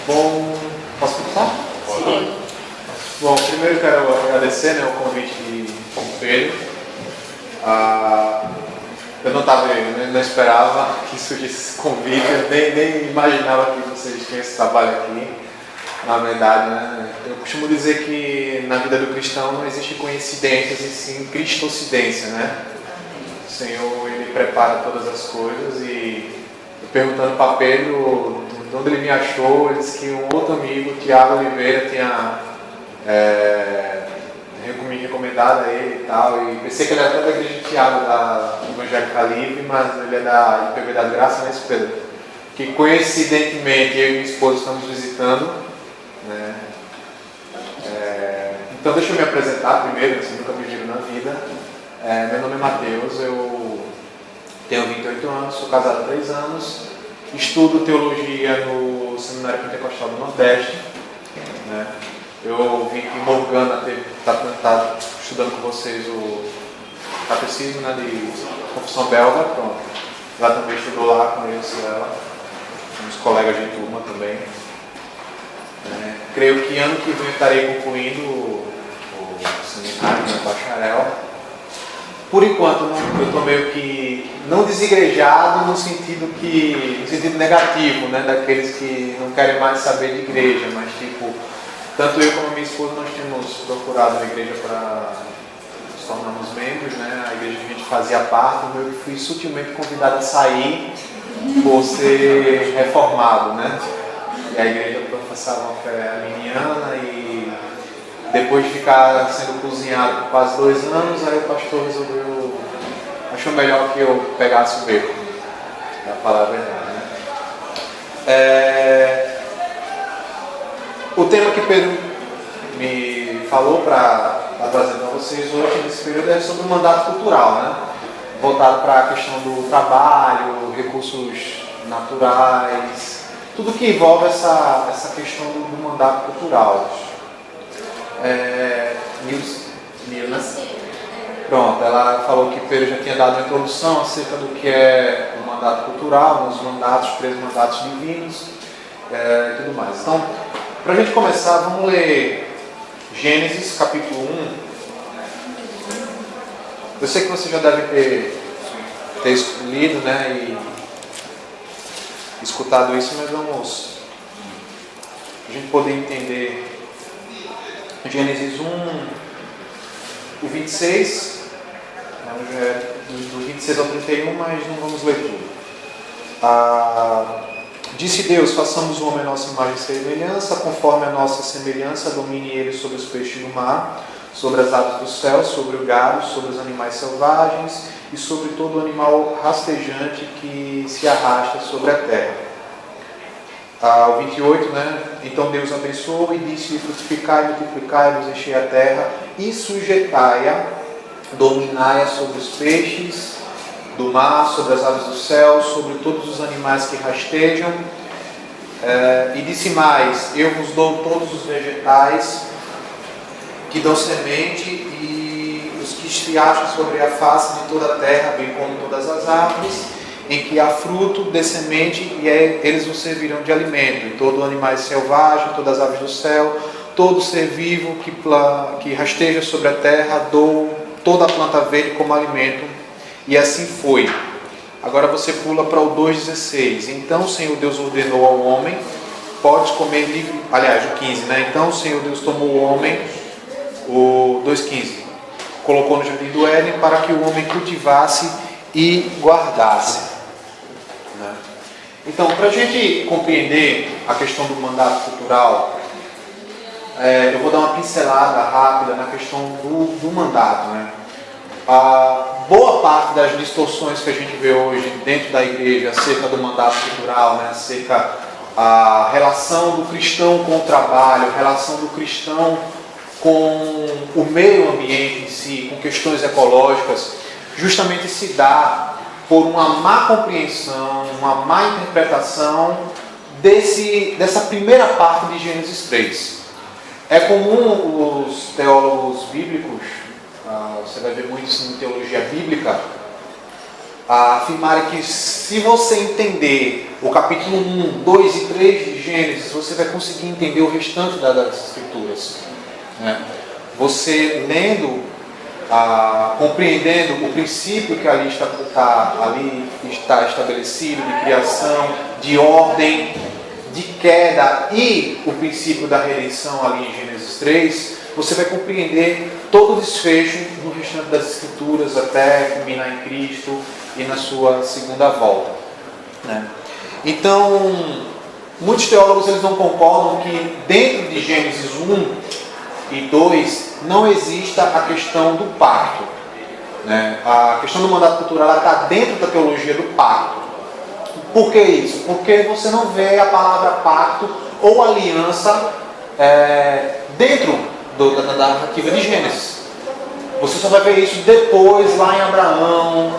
Bom, posso começar? Sim. Bom, primeiro quero agradecer, né, o convite de Pedro. Eu não esperava que surgisse esse convite, eu nem imaginava que vocês tinham esse trabalho aqui. Na verdade, né, eu costumo dizer que na vida do cristão não existe coincidências, e sim cristocidência, né? O Senhor, Ele prepara todas as coisas e perguntando para Pedro de onde ele me achou, ele disse que um outro amigo, Tiago Oliveira, tinha me recomendado a ele e tal, e pensei que ele era até da igreja de Tiago, da Evangélica Livre, mas ele é da IPV da Graça, né, Pedro? Que coincidentemente eu e minha esposa estamos visitando, né? Então deixa eu me apresentar primeiro, assim, nunca me viram na vida. Meu nome é Matheus, eu tenho 28 anos, sou casado há 3 anos, estudo teologia no Seminário Pentecostal do Nordeste, né? Eu vim aqui em Morgana, tá estudando com vocês o catecismo, né, de Confissão Belga, pronto. Lá também estudou lá, conheço ela, somos colegas de turma também. Creio que ano que vem eu estarei concluindo o seminário, né, bacharel. Por enquanto, eu estou meio que não desigrejado no sentido negativo, né, daqueles que não querem mais saber de igreja, mas tipo, tanto eu como a minha esposa nós temos procurado a igreja para nos tornarmos membros, né, a igreja que a gente fazia parte, eu fui sutilmente convidado a sair por ser reformado, né, e a igreja professava uma fé arminiana e depois de ficar sendo cozinhado por quase 2 anos, aí o pastor achou melhor que eu pegasse o beco. É a palavra verdade, né? O tema que Pedro me falou para trazer para vocês hoje, nesse período, é sobre o mandato cultural, né? Voltado para a questão do trabalho, recursos naturais, tudo que envolve essa questão do mandato cultural. Nilna. Pronto, ela falou que Pedro já tinha dado uma introdução acerca do que é o mandato cultural, os mandatos, 3 mandatos divinos e tudo mais. Então, para a gente começar, vamos ler Gênesis capítulo 1. Eu sei que você já deve ter lido, né, e escutado isso, mas vamos a gente poder entender Gênesis 1, o 26, do 26 ao 31, mas não vamos ler tudo. Disse Deus, façamos o homem a nossa imagem e semelhança, conforme a nossa semelhança, domine ele sobre os peixes do mar, sobre as aves do céu, sobre o gado, sobre os animais selvagens e sobre todo animal rastejante que se arrasta sobre a terra. O 28, né? Então Deus abençoou e disse: frutificai, multiplicai-vos, enchei a terra e sujeitai-a, dominai-a sobre os peixes do mar, sobre as aves do céu, sobre todos os animais que rastejam. E disse mais: eu vos dou todos os vegetais que dão semente e os que se acham sobre a face de toda a terra, bem como todas as árvores em que há fruto de semente, e eles vos servirão de alimento. E todo animal selvagem, todas as aves do céu, todo ser vivo que rasteja sobre a terra, dou toda a planta verde como alimento. E assim foi. Agora você pula para o 2,16. Então o Senhor Deus ordenou ao homem: podes comer livre. Aliás, o 15, né? Então o Senhor Deus tomou o homem, o 2,15, colocou no jardim do Éden para que o homem cultivasse e guardasse. Então, para a gente compreender a questão do mandato cultural, eu vou dar uma pincelada rápida na questão do mandato, né? Boa parte das distorções que a gente vê hoje dentro da igreja acerca do mandato cultural, né? Acerca a relação do cristão com o trabalho, a relação do cristão com o meio ambiente em si, com questões ecológicas, justamente se dá por uma má compreensão, uma má interpretação dessa primeira parte de Gênesis 3. É comum os teólogos bíblicos, você vai ver muito isso em teologia bíblica, afirmarem que se você entender o capítulo 1, 2 e 3 de Gênesis, você vai conseguir entender o restante das Escrituras. Né? Você lendo, compreendendo o princípio que ali está estabelecido, de criação, de ordem, de queda, e o princípio da redenção ali em Gênesis 3, você vai compreender todo o desfecho no restante das Escrituras até culminar em Cristo e na sua segunda volta. Né? Então, muitos teólogos eles não concordam que dentro de Gênesis 1 e 2 não exista a questão do pacto. Né? A questão do mandato cultural está dentro da teologia do pacto. Por que isso? Porque você não vê a palavra pacto ou aliança dentro da narrativa de Gênesis. Você só vai ver isso depois lá em Abraão,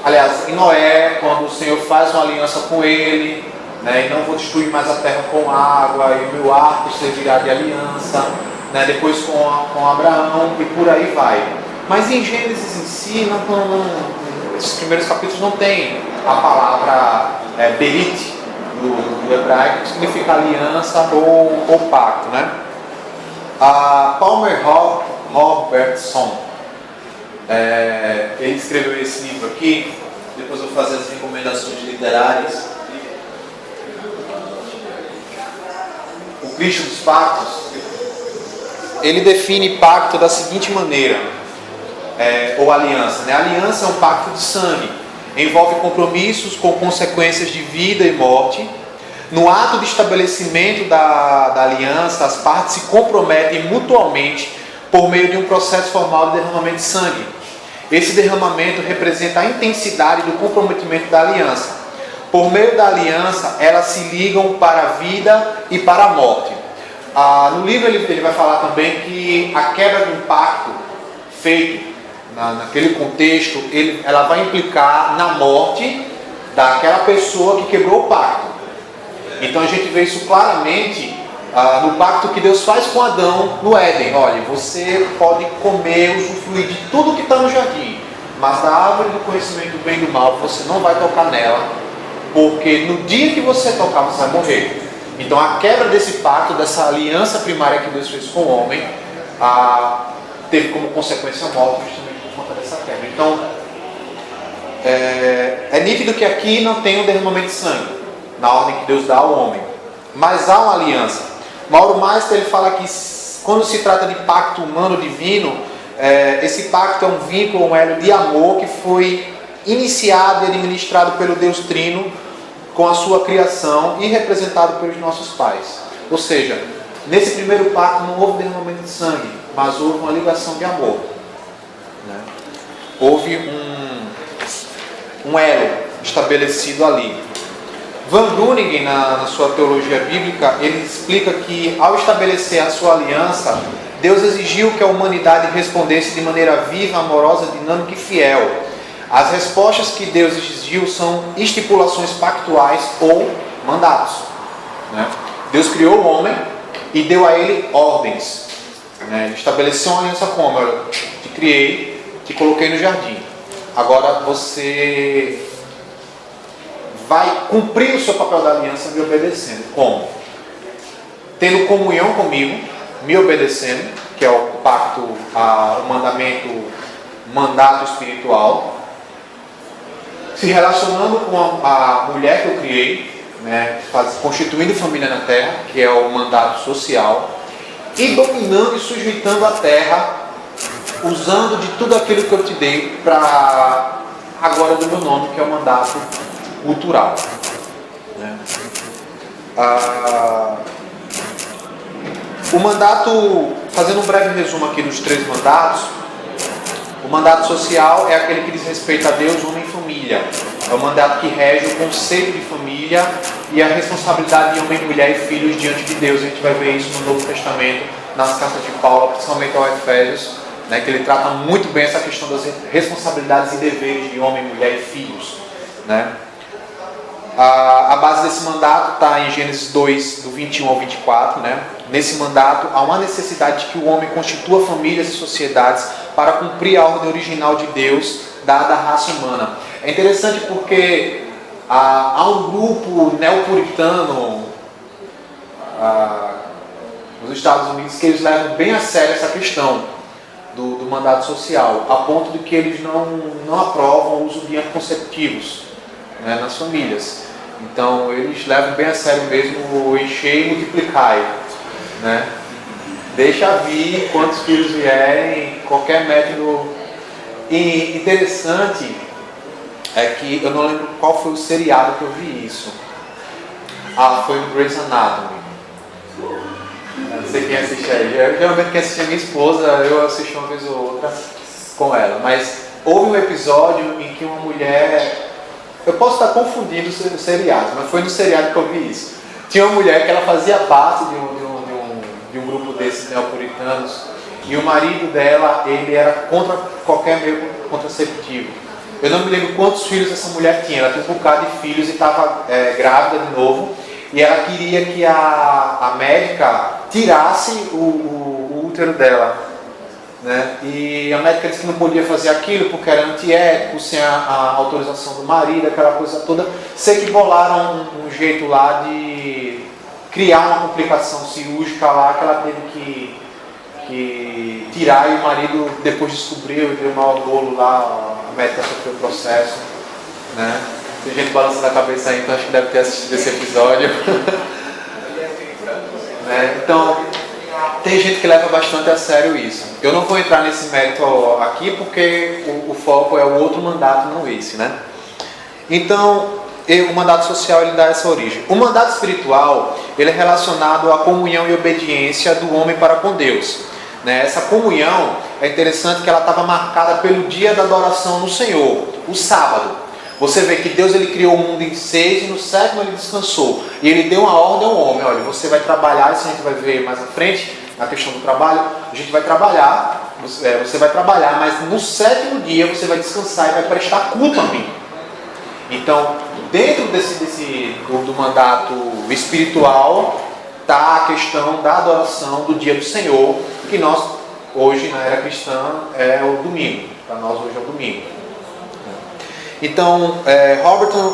aliás, em Noé, quando o Senhor faz uma aliança com ele, né, e não vou destruir mais a terra com água, e o meu arco servirá de aliança, né, depois com Abraão, e por aí vai. Mas em Gênesis em si, esses primeiros capítulos não tem a palavra berit do hebraico, que significa aliança ou pacto. Né? A Palmer Robertson, ele escreveu esse livro aqui, depois eu vou fazer as recomendações literárias. O Cristo dos Pactos, ele define pacto da seguinte maneira, ou aliança. Né? Aliança é um pacto de sangue, envolve compromissos com consequências de vida e morte. No ato de estabelecimento da aliança, as partes se comprometem mutuamente por meio de um processo formal de derramamento de sangue. Esse derramamento representa a intensidade do comprometimento da aliança. Por meio da aliança, elas se ligam para a vida e para a morte. No livro ele vai falar também que a quebra de um pacto feito naquele contexto, ela vai implicar na morte daquela pessoa que quebrou o pacto. Então a gente vê isso claramente no pacto que Deus faz com Adão no Éden. Olha, você pode comer, usufruir de tudo que está no jardim, mas da árvore do conhecimento do bem e do mal você não vai tocar nela, porque no dia que você tocar você vai morrer. Então a quebra desse pacto, dessa aliança primária que Deus fez com o homem, teve como consequência a morte justamente por conta dessa quebra. Então é nítido que aqui não tem um derramamento de sangue na ordem que Deus dá ao homem, mas há uma aliança. Mauro Meister ele fala que quando se trata de pacto humano divino, esse pacto é um vínculo, um elo de amor que foi iniciado e administrado pelo Deus Trino com a sua criação e representado pelos nossos pais. Ou seja, nesse primeiro pacto não houve derramamento de sangue, mas houve uma ligação de amor. Né? Houve um elo estabelecido ali. Van Gruningen, na sua teologia bíblica, ele explica que ao estabelecer a sua aliança, Deus exigiu que a humanidade respondesse de maneira viva, amorosa, dinâmica e fiel. As respostas que Deus exigiu são estipulações pactuais ou mandatos. Né? Deus criou o homem e deu a ele ordens. Né? Ele estabeleceu uma aliança com o homem. Eu te criei, te coloquei no jardim. Agora você vai cumprir o seu papel da aliança me obedecendo. Como? Tendo comunhão comigo, me obedecendo, que é o pacto, o mandato espiritual, se relacionando com a mulher que eu criei, né, constituindo família na terra, que é o mandato social, e dominando e sujeitando a terra, usando de tudo aquilo que eu te dei para agora do meu nome, que é o mandato cultural. Né? O mandato, fazendo um breve resumo aqui dos 3 mandatos, o mandato social é aquele que diz respeito a Deus, homem e família. É o mandato que rege o conceito de família e a responsabilidade de homem, mulher e filhos diante de Deus. A gente vai ver isso no Novo Testamento, nas cartas de Paulo, principalmente ao Efésios, né, que ele trata muito bem essa questão das responsabilidades e deveres de homem, mulher e filhos. Né? A base desse mandato está em Gênesis 2, do 21 ao 24. Né? Nesse mandato, há uma necessidade de que o homem constitua famílias e sociedades para cumprir a ordem original de Deus, dada à raça humana. É interessante porque há um grupo neopuritano nos Estados Unidos que eles levam bem a sério essa questão do mandato social, a ponto de que eles não aprovam o uso de anticonceptivos, né, nas famílias. Então eles levam bem a sério mesmo o encher e multiplicai, né? Deixa vir quantos filhos vierem, qualquer método. E interessante é que eu não lembro qual foi o seriado que eu vi isso. Foi o Grey's Anatomy. Eu não sei quem assiste aí. Geralmente quem assiste é minha esposa, eu assisto uma vez ou outra com ela. Mas houve um episódio em que uma mulher... Eu posso estar confundindo o seriado, mas foi no seriado que eu vi isso. Tinha uma mulher que ela fazia parte de um grupo desses neopuritanos, e o marido dela, ele era contra qualquer meio contraceptivo. Eu não me lembro quantos filhos essa mulher tinha. Ela tinha um bocado de filhos e estava grávida de novo, e ela queria que a médica tirasse o útero dela, né? E a médica disse que não podia fazer aquilo porque era antiético, sem a autorização do marido, aquela coisa toda. Sei que bolaram um jeito lá de criar uma complicação cirúrgica lá, que ela teve que tirar, e o marido depois descobriu e deu um mau golo lá, a médica sofreu o processo, né? Tem gente balançando a cabeça aí, então acho que deve ter assistido esse episódio. Né? Então, tem gente que leva bastante a sério isso. Eu não vou entrar nesse mérito aqui porque o foco é o outro mandato, não esse, né? Então, o mandato social ele dá essa origem. O mandato espiritual ele é relacionado à comunhão e obediência do homem para com Deus, né? Essa comunhão é interessante que ela estava marcada pelo dia da adoração no Senhor, o sábado. Você vê que Deus ele criou o mundo em 6 e no 7º ele descansou. E ele deu uma ordem ao homem: olha, você vai trabalhar, isso a gente vai ver mais à frente, na questão do trabalho. A gente vai trabalhar, você vai trabalhar, mas no 7º dia você vai descansar e vai prestar culto a mim. Então, dentro do mandato espiritual, está a questão da adoração do dia do Senhor, que nós, hoje, na era cristã, é o domingo. Para nós, hoje é o domingo. Então,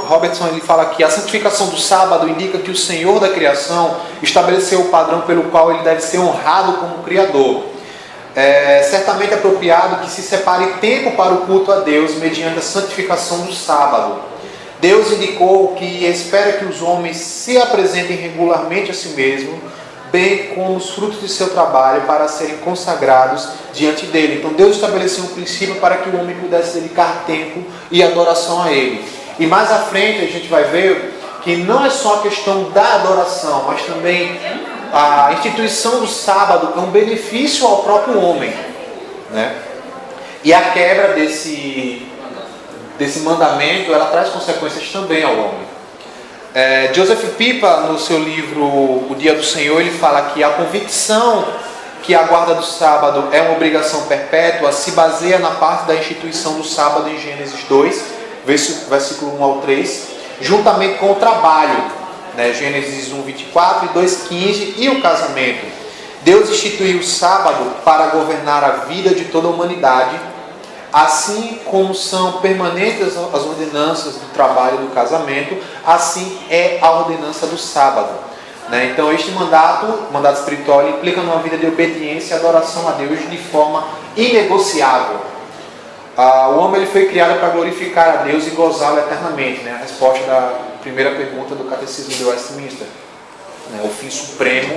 Robertson ele fala que a santificação do sábado indica que o Senhor da criação estabeleceu o padrão pelo qual ele deve ser honrado como Criador. É certamente apropriado que se separe tempo para o culto a Deus mediante a santificação do sábado. Deus indicou que espera que os homens se apresentem regularmente a si mesmo, bem como os frutos de seu trabalho, para serem consagrados diante dele. Então Deus estabeleceu um princípio para que o homem pudesse dedicar tempo e adoração a ele. E mais à frente a gente vai ver que não é só a questão da adoração, mas também a instituição do sábado é um benefício ao próprio homem, né? E a quebra desse mandamento, ela traz consequências também ao homem. Joseph Pipa, no seu livro O Dia do Senhor, ele fala que a convicção que a guarda do sábado é uma obrigação perpétua se baseia na parte da instituição do sábado em Gênesis 2, versículo 1 ao 3, juntamente com o trabalho, né? Gênesis 1, 24 e 2, 15, e o casamento. Deus instituiu o sábado para governar a vida de toda a humanidade, assim como são permanentes as ordenanças do trabalho e do casamento, assim é a ordenança do sábado, né? Então este mandato espiritual, ele implica numa vida de obediência e adoração a Deus de forma inegociável. O homem ele foi criado para glorificar a Deus e gozá-lo eternamente, né? A resposta da primeira pergunta do Catecismo de Westminster, né? O fim supremo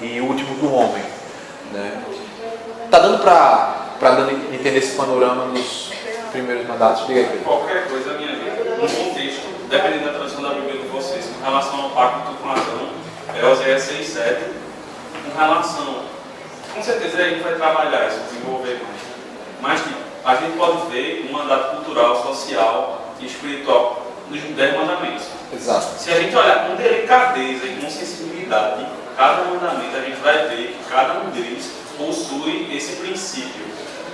e último do homem, né? Tá dando para entender esse panorama dos primeiros mandatos? Diga aí. Qualquer coisa, minha vida, no contexto, dependendo da tradução da Bíblia de vocês, com relação ao pacto com Adão, Oséias 6:7, com relação, com certeza a gente vai trabalhar isso, desenvolver mais, mas a gente pode ver um mandato cultural, social e espiritual nos 10 mandamentos. Exato. Se a gente olhar com delicadeza e com sensibilidade, cada mandamento a gente vai ver que cada um deles possui esse princípio.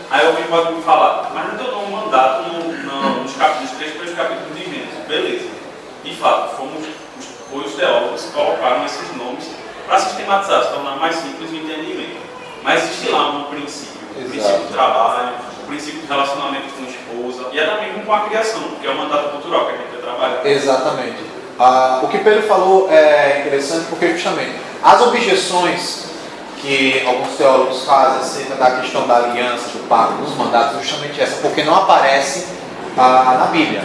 Aí alguém pode me falar, mas não deu um mandato nos 3 primeiros capítulos de Gênesis. Beleza. De fato, os teólogos colocaram esses nomes para sistematizar, se tornar mais simples o entendimento. Mas existe lá um princípio. O princípio do trabalho, o princípio de relacionamento com a esposa, e até mesmo com a criação, que é o mandato cultural que a gente vai trabalhar. Exatamente. O que Pedro falou é interessante porque justamente as objeções que alguns teólogos fazem acerca da questão da aliança, do pacto, dos mandatos, é justamente essa, porque não aparece na Bíblia.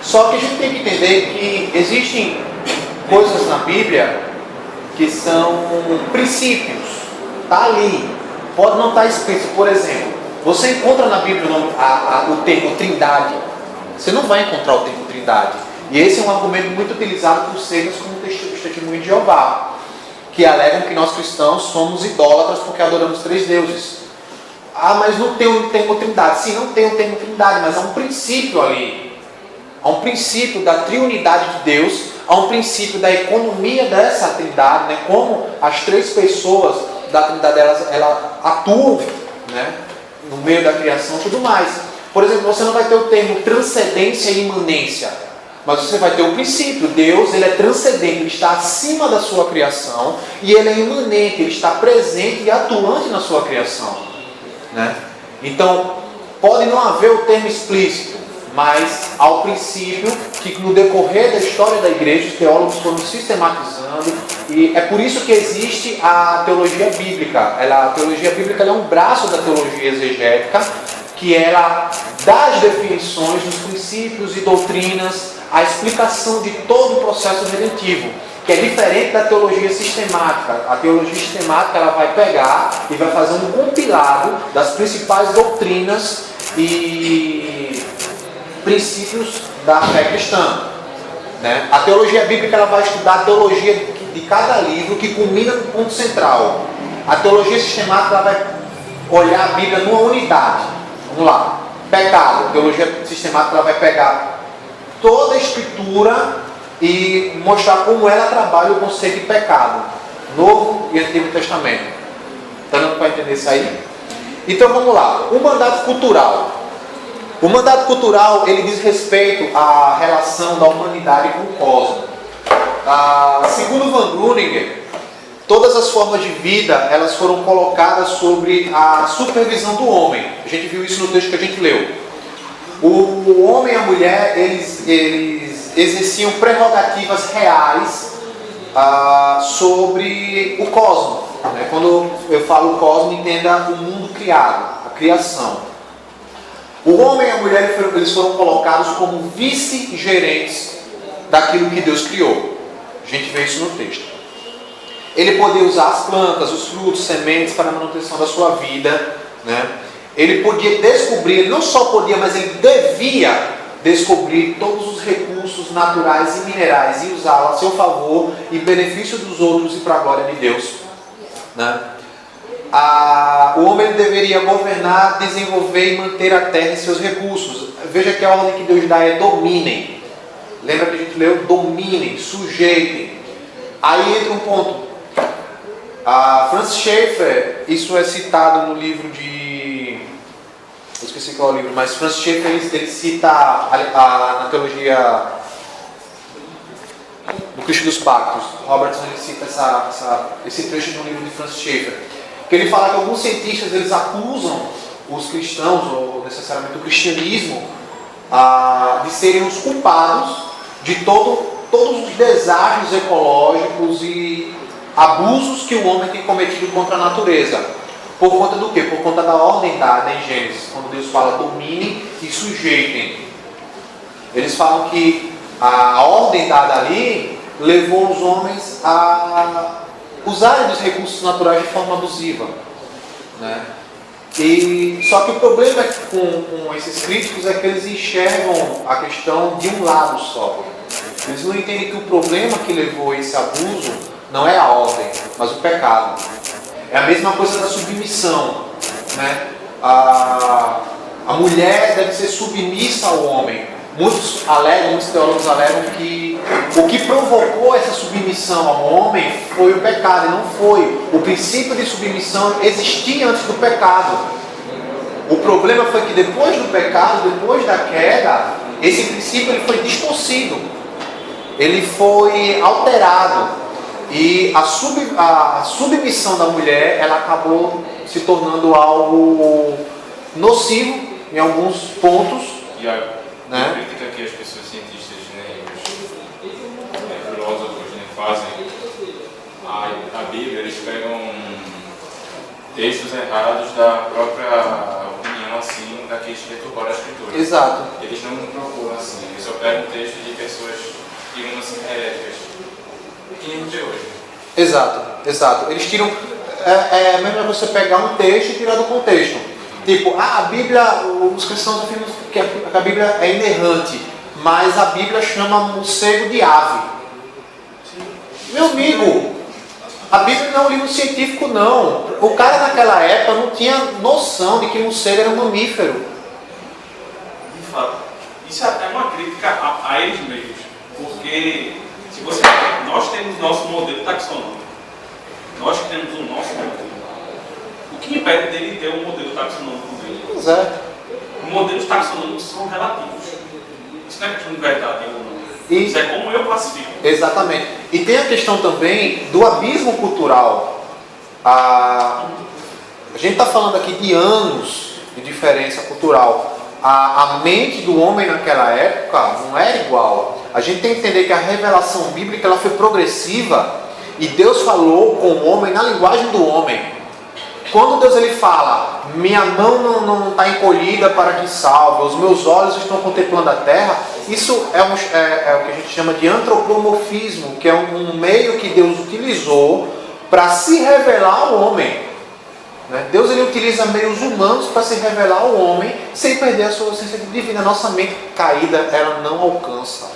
Só que a gente tem que entender que existem coisas na Bíblia que são princípios, está ali, pode não estar escrito. Por exemplo, você encontra na Bíblia o termo trindade, você não vai encontrar o termo trindade. E esse é um argumento muito utilizado por cegas como testemunho de Jeová, que alegam que nós cristãos somos idólatras porque adoramos 3 deuses. Mas não tem o termo trindade. Sim, não tem o termo trindade, mas há um princípio ali. Há um princípio da triunidade de Deus, há um princípio da economia dessa trindade, né? Como as 3 pessoas da trindade elas atuam, né? No meio da criação e tudo mais. Por exemplo, você não vai ter o termo transcendência e imanência, mas você vai ter o princípio. Deus, ele é transcendente, ele está acima da sua criação, e ele é imanente, ele está presente e atuante na sua criação, né? Então, pode não haver o termo explícito, mas há o princípio que no decorrer da história da igreja os teólogos foram sistematizando, e é por isso que existe a teologia bíblica. A teologia bíblica é um braço da teologia exegética, que ela dá as definições dos princípios e doutrinas, a explicação de todo o processo redentivo, que é diferente da teologia sistemática. A teologia sistemática ela vai pegar e vai fazer um compilado das principais doutrinas e princípios da fé cristã, né? A teologia bíblica ela vai estudar a teologia de cada livro, que culmina no ponto central. A teologia sistemática ela vai olhar a Bíblia numa unidade. Vamos lá. Pecado. A teologia sistemática ela vai pegar toda a escritura e mostrar como ela trabalha o conceito de pecado, Novo e Antigo Testamento. Está dando para entender isso aí? Então vamos lá. O mandato cultural. O mandato cultural ele diz respeito à relação da humanidade com o cosmos. Segundo Van Gruninger, todas as formas de vida elas foram colocadas sobre a supervisão do homem. A gente viu isso no texto que a gente leu. O homem e a mulher eles exerciam prerrogativas reais sobre o cosmos, né? Quando eu falo cosmos, entenda o mundo criado, a criação. O homem e a mulher eles foram colocados como vice-gerentes daquilo que Deus criou. A gente vê isso no texto. Ele podia usar as plantas, os frutos, sementes para a manutenção da sua vida, né? Ele podia descobrir, ele não só podia, mas ele devia descobrir todos os recursos naturais e minerais e usá-los a seu favor e benefício dos outros e para a glória de Deus, né? O homem ele deveria governar, desenvolver e manter a terra e seus recursos. Veja que a ordem que Deus dá é dominem. Lembra que a gente leu? Dominem, sujeitem. Aí entra um ponto. Francis Schaeffer, isso é citado no livro de... Eu esqueci qual é o livro, mas Francis Schaeffer ele cita na teologia do Cristo dos Pactos. Robertson ele cita esse trecho no livro de Francis Schaeffer, que ele fala que alguns cientistas eles acusam os cristãos, ou necessariamente o cristianismo, de serem os culpados de todos os desastres ecológicos e abusos que o homem tem cometido contra a natureza. Por conta do quê? Por conta da ordem dada em Gênesis, quando Deus fala dominem e sujeitem. Eles falam que a ordem dada ali levou os homens a usarem dos recursos naturais de forma abusiva, né? Só que o problema com esses críticos é que eles enxergam a questão de um lado só. Eles não entendem que o problema que levou a esse abuso não é a ordem, mas o pecado. É a mesma coisa da submissão, né? A mulher deve ser submissa ao homem. Muitos teólogos alegam que o que provocou essa submissão ao homem foi o pecado, e não foi. O princípio de submissão existia antes do pecado. O problema foi que depois do pecado, depois da queda, esse princípio ele foi distorcido. Ele foi alterado. E a submissão da mulher ela acabou se tornando algo nocivo em alguns pontos. E a Né? crítica que as pessoas cientistas, né, os filósofos, né, fazem a Bíblia, eles pegam textos errados da própria opinião assim, daqueles que deturparam a Escritura. Exato. Eles não procuram assim, eles só pegam textos de pessoas, digamos assim, heréticas, que nem de hoje. Exato. Eles tiram. Mesmo você pegar um texto e tirar do contexto. Tipo, a Bíblia, os cristãos afirmam que a Bíblia é inerrante, mas a Bíblia chama morcego de ave. Meu amigo, a Bíblia não é um livro científico, não. O cara naquela época não tinha noção de que morcego era um mamífero. De fato, isso é até uma crítica a eles mesmos, porque se você nós temos nosso modelo taxonômico, nós temos o nosso modelo. O que impede dele ter um modelo taxonômico dele? Pois é. Os modelos taxonômicos são relativos. Isso não é questão de verdade ou não. E- Isso é como eu classifico. Exatamente. E tem a questão também do abismo cultural. A gente está falando aqui de anos de diferença cultural. A mente do homem naquela época não era igual. A gente tem que entender que a revelação bíblica ela foi progressiva e Deus falou com o homem na linguagem do homem. Quando Deus ele fala, minha mão não está encolhida para que salve, os meus olhos estão contemplando a terra, isso é o que a gente chama de antropomorfismo, que é um meio que Deus utilizou para se revelar ao homem. Né? Deus ele utiliza meios humanos para se revelar ao homem sem perder a sua essência divina. Nossa mente caída, ela não alcança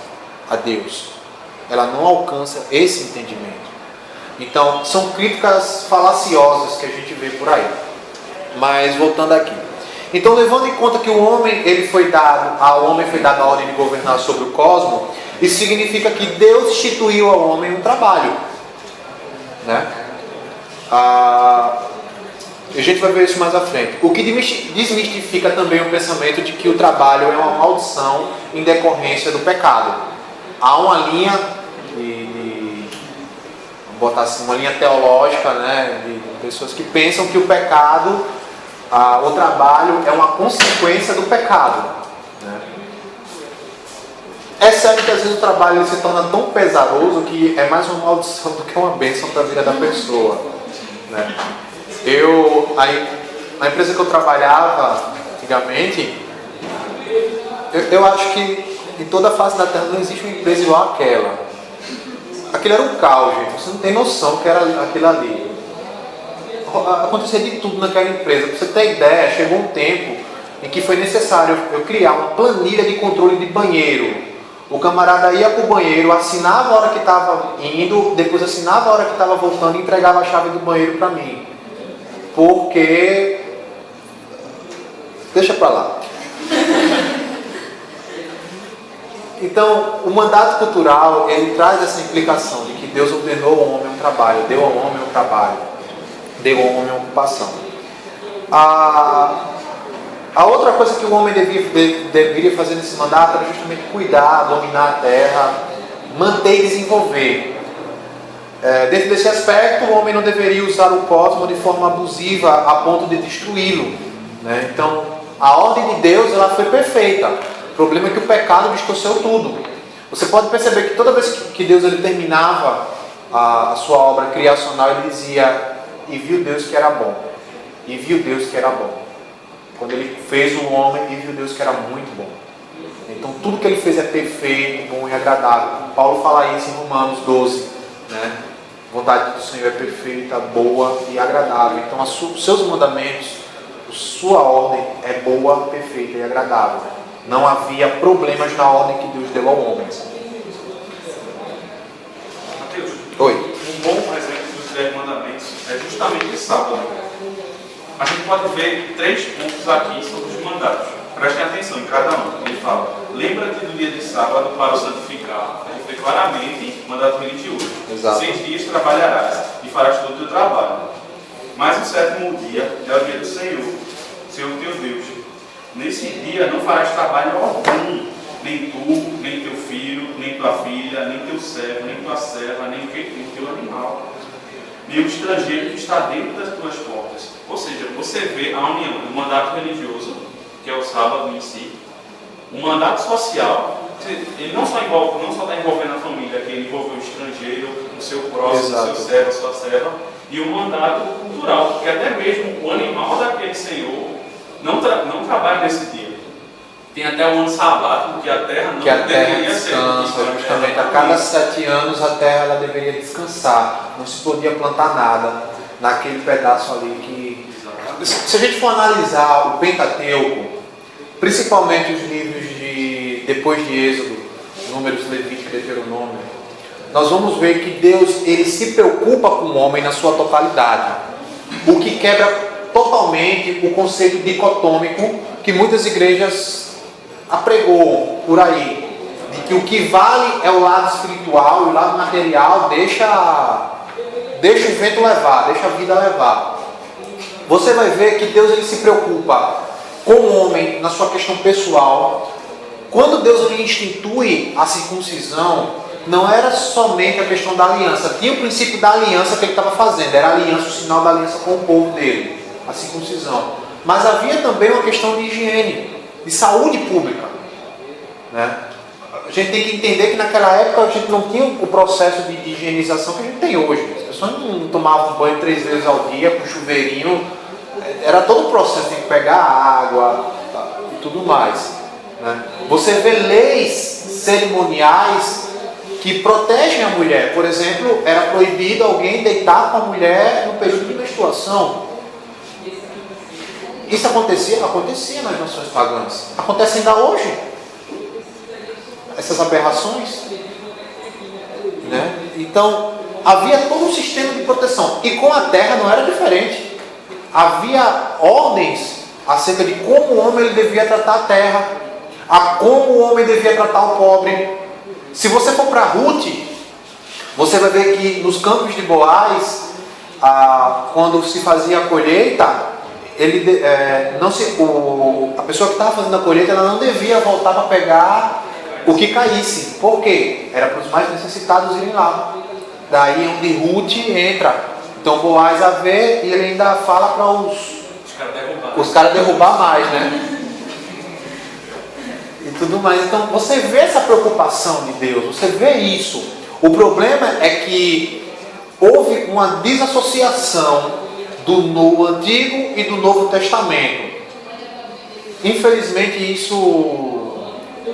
a Deus. Ela não alcança esse entendimento. Então, são críticas falaciosas que a gente vê por aí. Mas, voltando aqui. Então, levando em conta que ao homem foi dado a ordem de governar sobre o cosmos, isso significa que Deus instituiu ao homem um trabalho. Né? A gente vai ver isso mais à frente. O que desmistifica também o pensamento de que o trabalho é uma maldição em decorrência do pecado. Há uma linha vamos botar assim, uma linha teológica, né, de pessoas que pensam que o pecado, o trabalho é uma consequência do pecado. Né? É sério que às vezes o trabalho ele se torna tão pesaroso que é mais uma maldição do que uma bênção para a vida da pessoa. Né? Na empresa que eu trabalhava antigamente, eu acho que em toda a face da terra não existe uma empresa igual àquela. Aquilo era um caos, gente. Você não tem noção que era aquilo ali. Acontecia de tudo naquela empresa. Para você ter ideia, chegou um tempo em que foi necessário eu criar uma planilha de controle de banheiro. O camarada ia para o banheiro, assinava a hora que estava indo, depois assinava a hora que estava voltando e entregava a chave do banheiro para mim. Porque... Deixa para lá. Então, o mandato cultural, ele traz essa implicação de que Deus ordenou ao homem um trabalho, deu ao homem um trabalho, deu ao homem uma ocupação. A outra coisa que o homem deveria fazer nesse mandato era justamente cuidar, dominar a terra, manter e desenvolver. Dentro desse aspecto, o homem não deveria usar o cosmos de forma abusiva a ponto de destruí-lo. Né? Então, a ordem de Deus ela foi perfeita. O problema é que o pecado distorceu tudo. Você pode perceber que toda vez que Deus ele terminava a sua obra criacional, ele dizia, e viu Deus que era bom. E viu Deus que era bom. Quando ele fez o homem, e viu Deus que era muito bom. Então tudo que ele fez é perfeito, bom e agradável. Paulo fala isso em Romanos 12. Né? A vontade do Senhor é perfeita, boa e agradável. Então os seus mandamentos, a sua ordem é boa, perfeita e agradável. Não havia problemas na ordem que Deus deu ao homem. Mateus, Oi. um bom exemplo dos 10 mandamentos é justamente o sábado. A gente pode ver 3 pontos aqui sobre os mandatos. Prestem atenção em cada um. Ele fala, lembra-te do dia de sábado para o santificar. A gente vê claramente mandato religioso. Exato. 6 dias trabalharás e farás todo o teu trabalho. Mas o 7º dia é o dia do Senhor, Senhor teu Deus. Nesse dia não farás trabalho algum, nem tu, nem teu filho, nem tua filha, nem teu servo, nem tua serva, nem teu animal, nem o estrangeiro que está dentro das tuas portas. Ou seja, você vê a união do mandato religioso, que é o sábado em si, o mandato social, ele não só está envolvendo a família, que ele envolve o estrangeiro, o seu próximo, o seu servo, a sua serva, e o mandato cultural, porque até mesmo o animal daquele senhor não trabalha nesse dia. Tem até o ano sabático, que a terra não deveria descansa, ser. justamente, a cada 7 anos a terra ela deveria descansar, não se podia plantar nada naquele pedaço ali que... Se a gente for analisar o Pentateuco, principalmente os livros depois de Êxodo, Números, Levítico e Deuteronômio, nós vamos ver que Deus ele se preocupa com o homem na sua totalidade, o que quebra totalmente o conceito dicotômico que muitas igrejas apregou por aí, de que o que vale é o lado espiritual e o lado material deixa o vento levar, deixa a vida levar. Você vai ver que Deus ele se preocupa com o homem na sua questão pessoal. Quando Deus ele institui a circuncisão, não era somente a questão da aliança, tinha o princípio da aliança que ele estava fazendo, era a aliança, o sinal da aliança com o povo dele, a circuncisão. Mas havia também uma questão de higiene, de saúde pública, né? A gente tem que entender que naquela época a gente não tinha o processo de higienização que a gente tem hoje. As pessoas não tomavam banho 3 vezes ao dia com chuveirinho, era todo o processo, tem que pegar água e tudo mais, né? Você vê leis cerimoniais que protegem a mulher. Por exemplo, era proibido alguém deitar com a mulher no período de menstruação. Isso acontecia nas nações pagãs. Acontece ainda hoje. Essas aberrações, né? Então, havia todo um sistema de proteção. E com a terra não era diferente. Havia ordens acerca de como o homem ele devia tratar a terra, a como o homem devia tratar o pobre. Se você for para Ruth, você vai ver que nos campos de Boaz, quando se fazia a colheita, a pessoa que estava fazendo a colheita ela não devia voltar para pegar o que caísse. Por quê? Era para os mais necessitados irem lá. Daí onde Ruth entra. Então Boaz a vê e ele ainda fala para os caras derrubar mais, né? E tudo mais. Então você vê essa preocupação de Deus, você vê isso. O problema é que houve uma desassociação do Antigo e do Novo Testamento. Infelizmente isso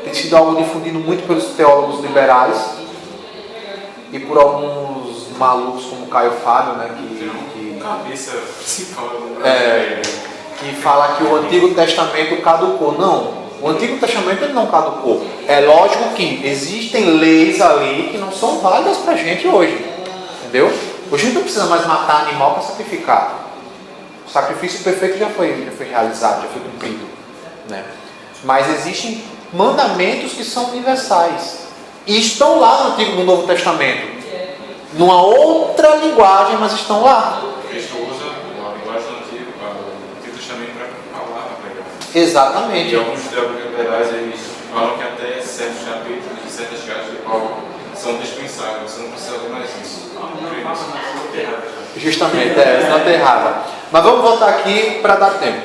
tem sido algo difundido muito pelos teólogos liberais e por alguns malucos como Caio Fábio, né, que fala que o Antigo Testamento caducou. Não, o Antigo Testamento ele não caducou. É lógico que existem leis ali que não são válidas pra gente hoje, entendeu? Hoje a gente não precisa mais matar animal para sacrificar. O sacrifício perfeito já foi realizado, já foi cumprido, né? Mas existem mandamentos que são universais e estão lá no Antigo e no Novo Testamento, numa outra linguagem, mas estão lá. Cristo usa a linguagem do Antigo Testamento para falar, para pregar. Exatamente. E alguns teólogos liberais eles falam que até certos capítulos e certas cartas de Paulo são dispensáveis, você não precisa ler mais isso. Justamente, não está errada. Mas vamos voltar aqui para dar tempo.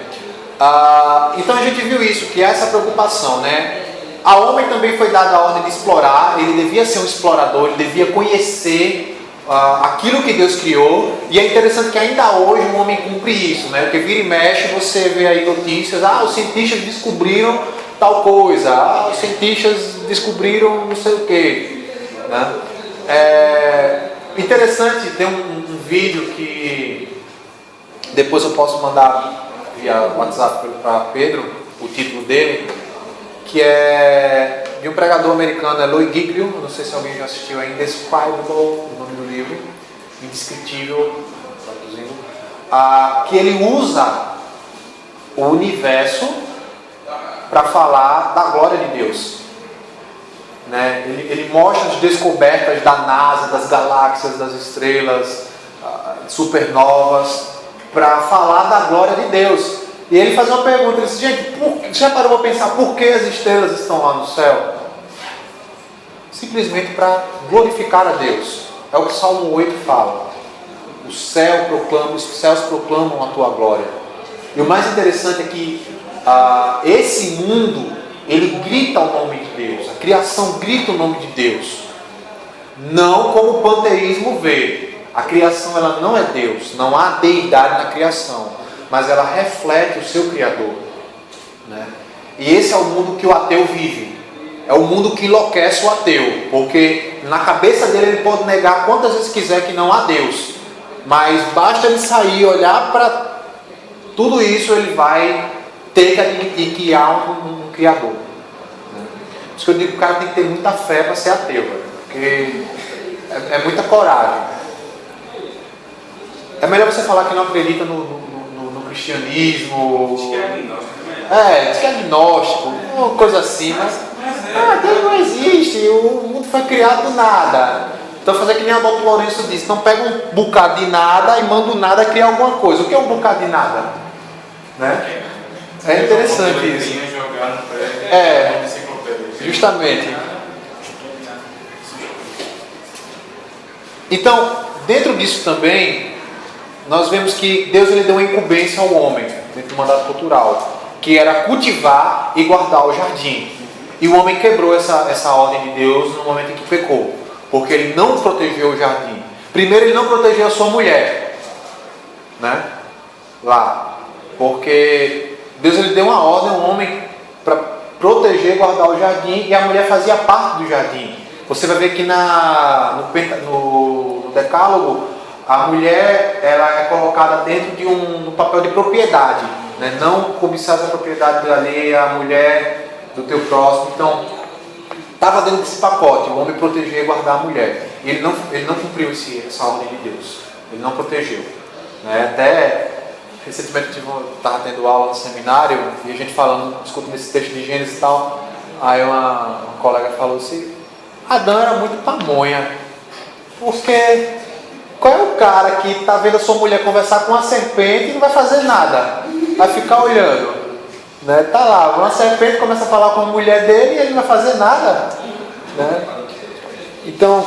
Então a gente viu isso, que há essa preocupação, né? Ao homem também foi dada a ordem de explorar, ele devia ser um explorador, ele devia conhecer aquilo que Deus criou. E é interessante que ainda hoje o homem cumpre isso, né? Porque vira e mexe, você vê aí notícias, os cientistas descobriram tal coisa, os cientistas descobriram não sei o quê, né? Interessante, tem um vídeo que depois eu posso mandar via WhatsApp para Pedro, o título dele, que é de um pregador americano, é Louis Giglio, não sei se alguém já assistiu, é Indescribable, o nome do livro, Indescritível, traduzindo, que ele usa o universo para falar da glória de Deus. Né? Ele mostra as descobertas da NASA, das galáxias, das estrelas, supernovas, para falar da glória de Deus. E ele faz uma pergunta, ele diz, gente, já parou para pensar por que as estrelas estão lá no céu? Simplesmente para glorificar a Deus. É o que o Salmo 8 fala. os céus proclamam a tua glória. E o mais interessante é que esse mundo, ele grita o nome de Deus. A criação grita o nome de Deus. Não como o panteísmo vê. A criação, ela não é Deus. Não há deidade na criação. Mas ela reflete o seu Criador, né? E esse é o mundo que o ateu vive. É o mundo que enlouquece o ateu. Porque na cabeça dele ele pode negar quantas vezes quiser que não há Deus. Mas basta ele sair, olhar para tudo isso, ele vai ter que admitir que há um Criador. Por isso que eu digo que o cara tem que ter muita fé para ser ateu, porque é muita coragem. É melhor você falar que não acredita no cristianismo. Diz que é agnóstico também. Diz que é agnóstico, uma coisa assim, mas Deus não existe, o mundo foi criado do nada. Então fazer que nem o Dr. Lourenço disse, então pega um bocado de nada e manda o nada criar alguma coisa. O que é um bocado de nada? Né? É interessante isso. Justamente. Então, dentro disso também, nós vemos que Deus ele deu uma incumbência ao homem, dentro do mandato cultural, que era cultivar e guardar o jardim. E o homem quebrou essa ordem de Deus no momento em que pecou, porque ele não protegeu o jardim. Primeiro, ele não protegeu a sua mulher, né? Lá, porque Deus ele deu uma ordem ao homem para proteger e guardar o jardim, e a mulher fazia parte do jardim. Você vai ver que no Decálogo, a mulher ela é colocada dentro de um papel de propriedade, né? Não cobiçar a propriedade alheia, a mulher do teu próximo. Então, estava dentro desse pacote, o homem proteger e guardar a mulher. E ele não cumpriu essa ordem de Deus. Ele não protegeu, né? Até recentemente estava tendo aula no seminário e a gente discutindo esse texto de Gênesis e tal. Aí uma colega falou assim: Adão era muito pamonha, porque qual é o cara que está vendo a sua mulher conversar com uma serpente e não vai fazer nada, vai ficar olhando, né? Tá lá, uma serpente começa a falar com a mulher dele e ele não vai fazer nada, né? Então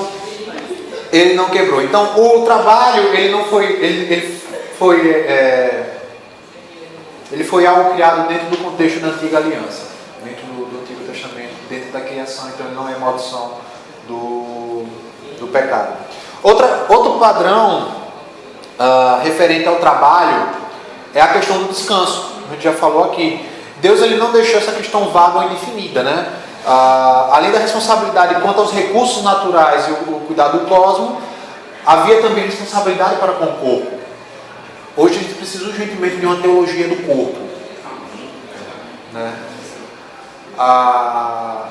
ele não quebrou. Então o trabalho ele não foi, ele foi algo criado dentro do contexto da antiga aliança, dentro do Antigo Testamento, dentro da criação. Então ele não é maldição do pecado. Outro padrão referente ao trabalho é a questão do descanso. A gente já falou aqui. Deus ele não deixou essa questão vaga ou indefinida, né? Além da responsabilidade quanto aos recursos naturais e o cuidado do cosmos, havia também responsabilidade para com o corpo. Hoje a gente precisa urgentemente de uma teologia do corpo, né? Há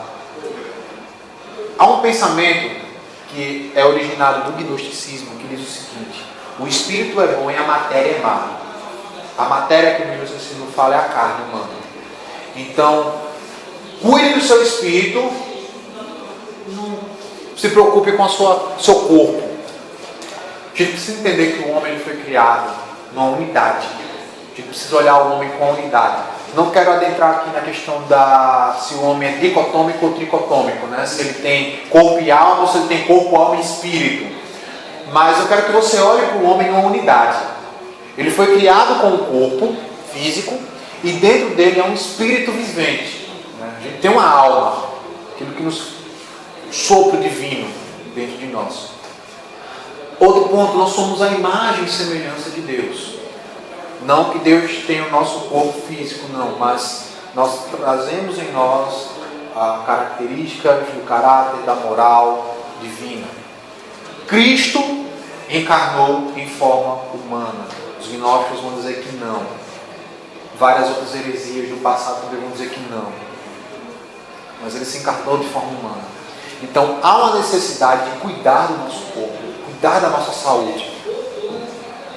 um pensamento que é originário do gnosticismo, que diz o seguinte: o espírito é bom e a matéria é má. A matéria que o gnosticismo fala é a carne humana. Então, cuide do seu espírito, não se preocupe com seu corpo. A gente precisa entender que o homem ele foi criado numa unidade. A gente precisa olhar o homem com a unidade. Não quero adentrar aqui na questão se o homem é dicotômico ou tricotômico, né? Se ele tem corpo e alma ou se ele tem corpo, alma e espírito. Mas eu quero que você olhe para o homem numa unidade. Ele foi criado com um corpo físico e dentro dele é um espírito vivente, né? A gente tem uma alma, aquilo que nos sopro divino dentro de nós. Outro ponto, nós somos a imagem e semelhança de Deus. Não que Deus tenha o nosso corpo físico, não, mas nós trazemos em nós características do caráter, da moral divina. Cristo encarnou em forma humana. Os gnósticos vão dizer que não. Várias outras heresias do passado também vão dizer que não. Mas ele se encarnou de forma humana. Então há uma necessidade de cuidar do nosso corpo, cuidar da nossa saúde,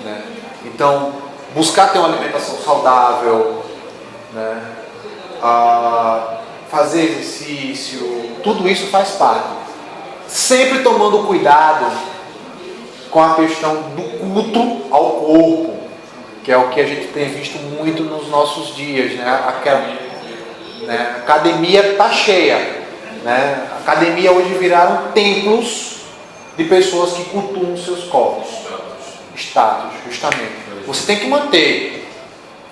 né? Então, buscar ter uma alimentação saudável, né? Fazer exercício, tudo isso faz parte. Sempre tomando cuidado com a questão do culto ao corpo, que é o que a gente tem visto muito nos nossos dias, né? A academia está cheia, né? A academia hoje viraram templos de pessoas que cultuam seus corpos, Status, justamente. Você tem que manter.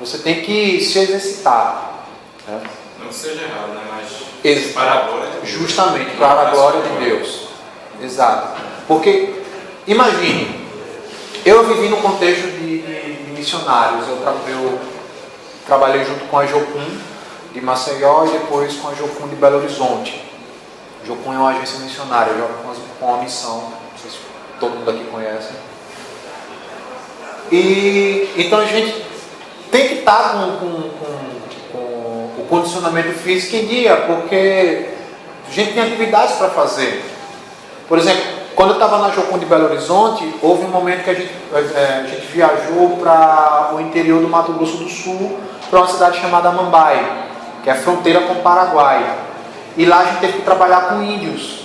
Você tem que se exercitar. Né? Não que seja errado, né? Mas para a glória de Deus. Justamente, para a glória de Deus. Exato. Porque, imagine, eu vivi num contexto de missionários. Eu trabalhei junto com a Jocum de Maceió e depois com a Jocum de Belo Horizonte. A Jocum é uma agência missionária, com uma missão, não sei se todo mundo aqui conhece. E então a gente tem que estar com o condicionamento físico em dia, porque a gente tem atividades para fazer. Por exemplo, quando eu estava na Jocum de Belo Horizonte, houve um momento que a gente viajou para o interior do Mato Grosso do Sul, para uma cidade chamada Mambai, que é a fronteira com o Paraguai. E lá a gente teve que trabalhar com índios.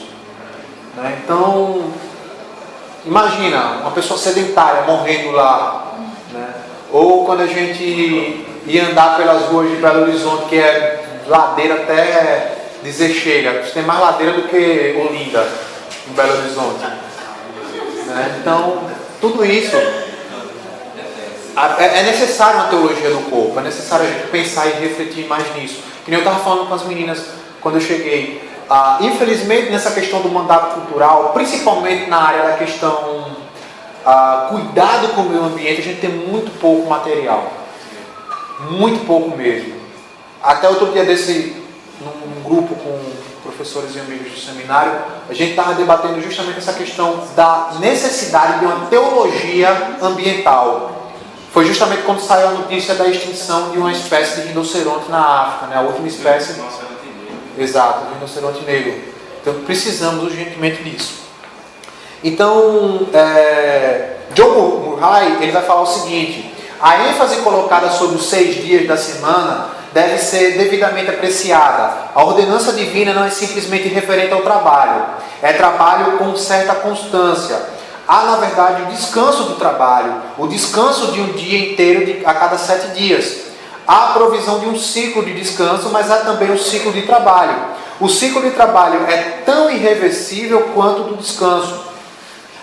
Né? Então, imagina, uma pessoa sedentária morrendo lá. Né? Ou quando a gente ia andar pelas ruas de Belo Horizonte, que é ladeira até dizer chega. Tem mais ladeira do que Olinda, em Belo Horizonte. Né? Então, tudo isso é necessário uma teologia do corpo, é necessário a gente pensar e refletir mais nisso. Que nem eu estava falando com as meninas quando eu cheguei. Infelizmente, nessa questão do mandato cultural, principalmente na área da questão cuidado com o meio ambiente, a gente tem muito pouco material. Muito pouco mesmo. Até outro dia num grupo com professores e amigos do seminário, a gente estava debatendo justamente essa questão da necessidade de uma teologia ambiental. Foi justamente quando saiu a notícia da extinção de uma espécie de rinoceronte na África, né? A última espécie. Exato, do rinoceronte negro. Então precisamos urgentemente disso. Então, John Murray, ele vai falar o seguinte: a ênfase colocada sobre os 6 dias da semana deve ser devidamente apreciada. A ordenança divina não é simplesmente referente ao trabalho. É trabalho com certa constância. Há, na verdade, o descanso do trabalho, o descanso de um dia inteiro a cada 7 dias. Há a provisão de um ciclo de descanso, mas há também o ciclo de trabalho. O ciclo de trabalho é tão irreversível quanto o do descanso.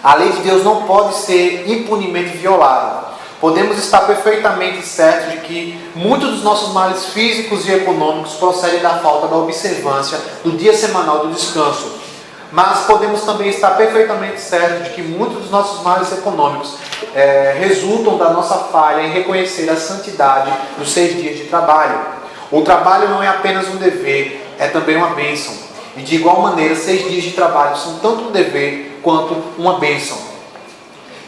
A lei de Deus não pode ser impunemente violada. Podemos estar perfeitamente certos de que muitos dos nossos males físicos e econômicos procedem da falta da observância do dia semanal do descanso. Mas podemos também estar perfeitamente certos de que muitos dos nossos males econômicos resultam da nossa falha em reconhecer a santidade dos 6 dias de trabalho. O trabalho não é apenas um dever, é também uma bênção. E de igual maneira, 6 dias de trabalho são tanto um dever quanto uma bênção.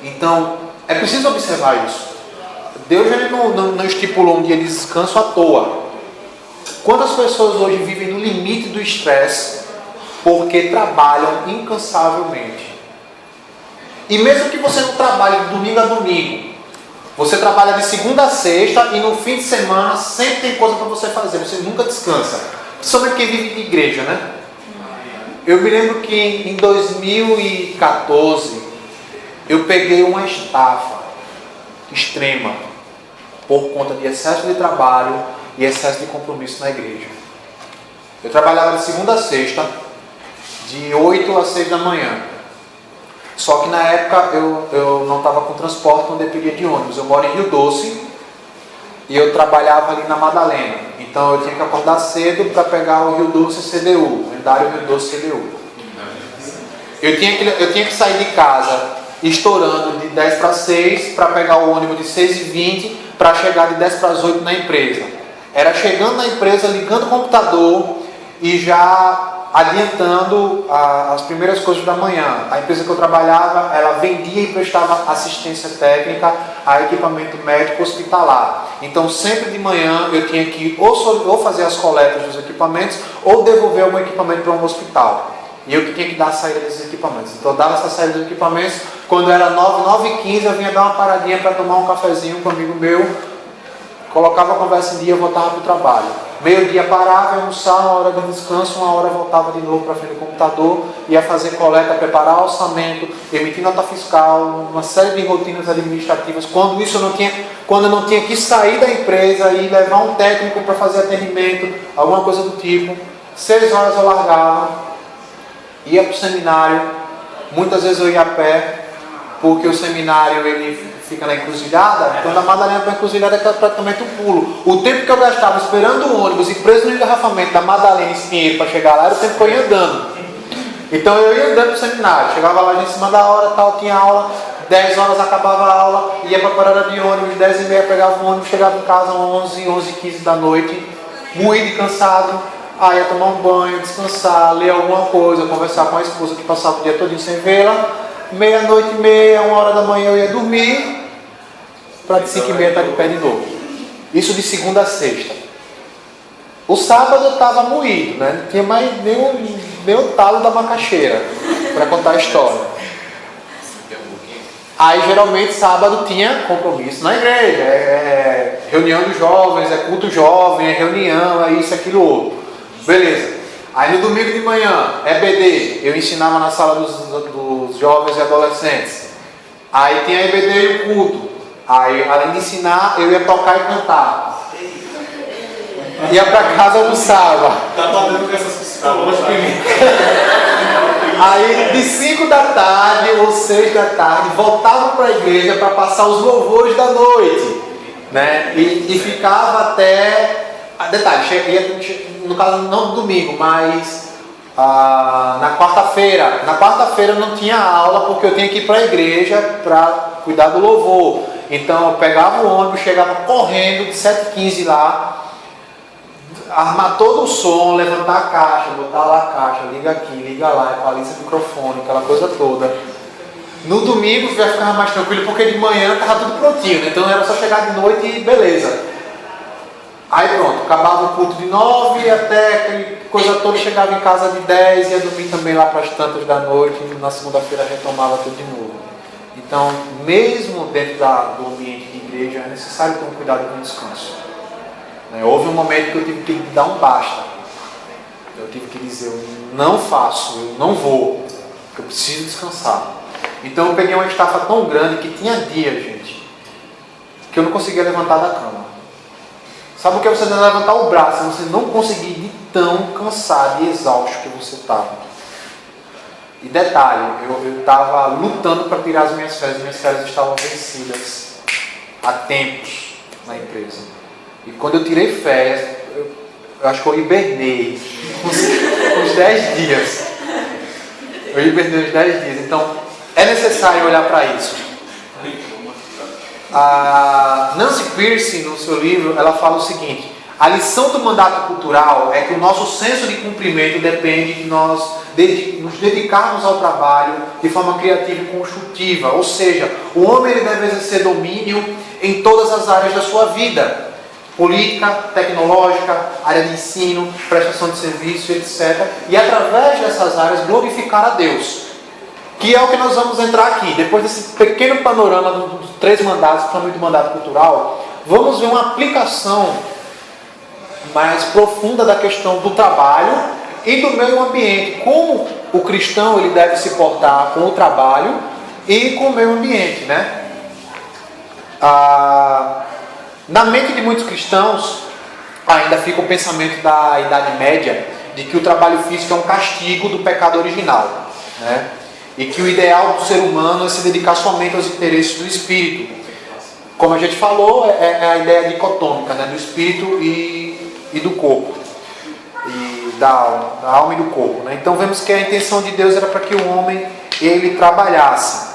Então, é preciso observar isso. Deus ele não estipulou um dia de descanso à toa. Quantas pessoas hoje vivem no limite do estresse porque trabalham incansavelmente? E mesmo que você não trabalhe de domingo a domingo, você trabalha de segunda a sexta e no fim de semana sempre tem coisa para você fazer, você nunca descansa. Principalmente quem vive de igreja, né? Eu me lembro que em 2014 eu peguei uma estafa extrema por conta de excesso de trabalho e excesso de compromisso na igreja. Eu trabalhava de segunda a sexta, de 8 às 6 da manhã. Só que na época eu não estava com transporte, então dependia de ônibus. Eu moro em Rio Doce e eu trabalhava ali na Madalena. Então eu tinha que acordar cedo para pegar o Rio Doce CDU, o lendário Rio Doce CDU. Eu tinha que sair de casa estourando de 10 para 6 para pegar o ônibus de 6h20 para chegar de 10 para as 8 na empresa. Era chegando na empresa, ligando o computador e já adiantando as primeiras coisas da manhã. A empresa que eu trabalhava, ela vendia e prestava assistência técnica a equipamento médico hospitalar. Então sempre de manhã eu tinha que ou fazer as coletas dos equipamentos ou devolver um equipamento para um hospital. E eu que tinha que dar a saída desses equipamentos. Então eu dava essa saída dos equipamentos. Quando era 9h15 eu vinha dar uma paradinha para tomar um cafezinho com um amigo meu. Colocava a conversa em dia e voltava para o trabalho. Meio-dia parava, ia almoçar, uma hora de descanso, uma hora voltava de novo para frente do computador, ia fazer coleta, preparar orçamento, emitir nota fiscal, uma série de rotinas administrativas. Quando eu não tinha que sair da empresa e levar um técnico para fazer atendimento, alguma coisa do tipo, 6 horas eu largava, ia para o seminário, muitas vezes eu ia a pé, porque o seminário ele fica na encruzilhada, então da Madalena para a encruzilhada é praticamente um pulo. O tempo que eu gastava esperando o ônibus e preso no engarrafamento da Madalena em Pinheiro para chegar lá era o tempo que eu ia andando. Então eu ia andando para o seminário, chegava lá em cima da hora, tal, tinha aula, 10 horas acabava a aula, ia para a parada de ônibus, 10h30 pegava o ônibus, chegava em casa 11h15 da noite, moído e cansado, aí ia tomar um banho, descansar, ler alguma coisa, conversar com a esposa que passava o dia todinho sem vê-la, meia-noite e meia, 1h da manhã eu ia dormir, para de 5h30 estar de pé de novo. Isso de segunda a sexta. O sábado eu estava moído, né? Não tinha mais nem o talo da macaxeira para contar a história. Aí geralmente sábado tinha compromisso na igreja, reunião dos jovens, culto jovem, reunião, isso, aquilo, outro. Beleza. Aí no domingo de manhã, EBD, eu ensinava na sala dos jovens e adolescentes. Aí tinha EBD e o culto. Aí além de ensinar, eu ia tocar e cantar. Ia pra casa, almoçava. Tá batendo com essas psicológicas. Aí de 5 da tarde ou 6 da tarde voltava para a igreja para passar os louvores da noite, né? E ficava até, detalhe, no caso não no domingo, mas na quarta-feira. Na quarta-feira não tinha aula porque eu tinha que ir para a igreja para cuidar do louvor. Então eu pegava o ônibus, chegava correndo de 7h15 lá, armar todo o som, levantar a caixa, botar lá a caixa, liga aqui, liga lá, equaliza o microfone, aquela coisa toda. No domingo já ficava mais tranquilo, porque de manhã estava tudo prontinho, né? Então era só chegar de noite e beleza. Aí pronto, acabava o culto de 9 até aquela coisa toda, chegava em casa de 10, ia dormir também lá para as tantas da noite, e na segunda-feira retomava tudo de novo. Então, mesmo dentro do ambiente de igreja, é necessário ter um cuidado com o descanso. Houve um momento que eu tive que dar um basta. Eu tive que dizer, eu não faço, eu não vou, porque eu preciso descansar. Então eu peguei uma estafa tão grande que tinha dias, gente, que eu não conseguia levantar da cama. Sabe o que é você levantar o braço e você não conseguir de tão cansado e exausto que você estava? E detalhe, eu estava lutando para tirar as minhas férias estavam vencidas há tempos na empresa. E quando eu tirei férias, eu acho que eu hibernei uns 10 dias. Eu hibernei uns 10 dias. Então, é necessário olhar para isso. A Nancy Pierce, no seu livro, ela fala o seguinte: a lição do mandato cultural é que o nosso senso de cumprimento depende de nós nos dedicarmos ao trabalho de forma criativa e construtiva. Ou seja, o homem ele deve exercer domínio em todas as áreas da sua vida. Política, tecnológica, área de ensino, prestação de serviço, etc. E através dessas áreas glorificar a Deus. Que é o que nós vamos entrar aqui. Depois desse pequeno panorama dos 3 mandatos, principalmente do mandato cultural, vamos ver uma aplicação mais profunda da questão do trabalho e do meio ambiente. Como o cristão ele deve se portar com o trabalho e com o meio ambiente, né? Na mente de muitos cristãos ainda fica o pensamento da Idade Média de que o trabalho físico é um castigo do pecado original, né? E que o ideal do ser humano é se dedicar somente aos interesses do espírito. Como a gente falou, é a ideia dicotômica, né? Do espírito e do corpo, e da alma e do corpo, né? Então vemos que a intenção de Deus era para que o homem ele trabalhasse.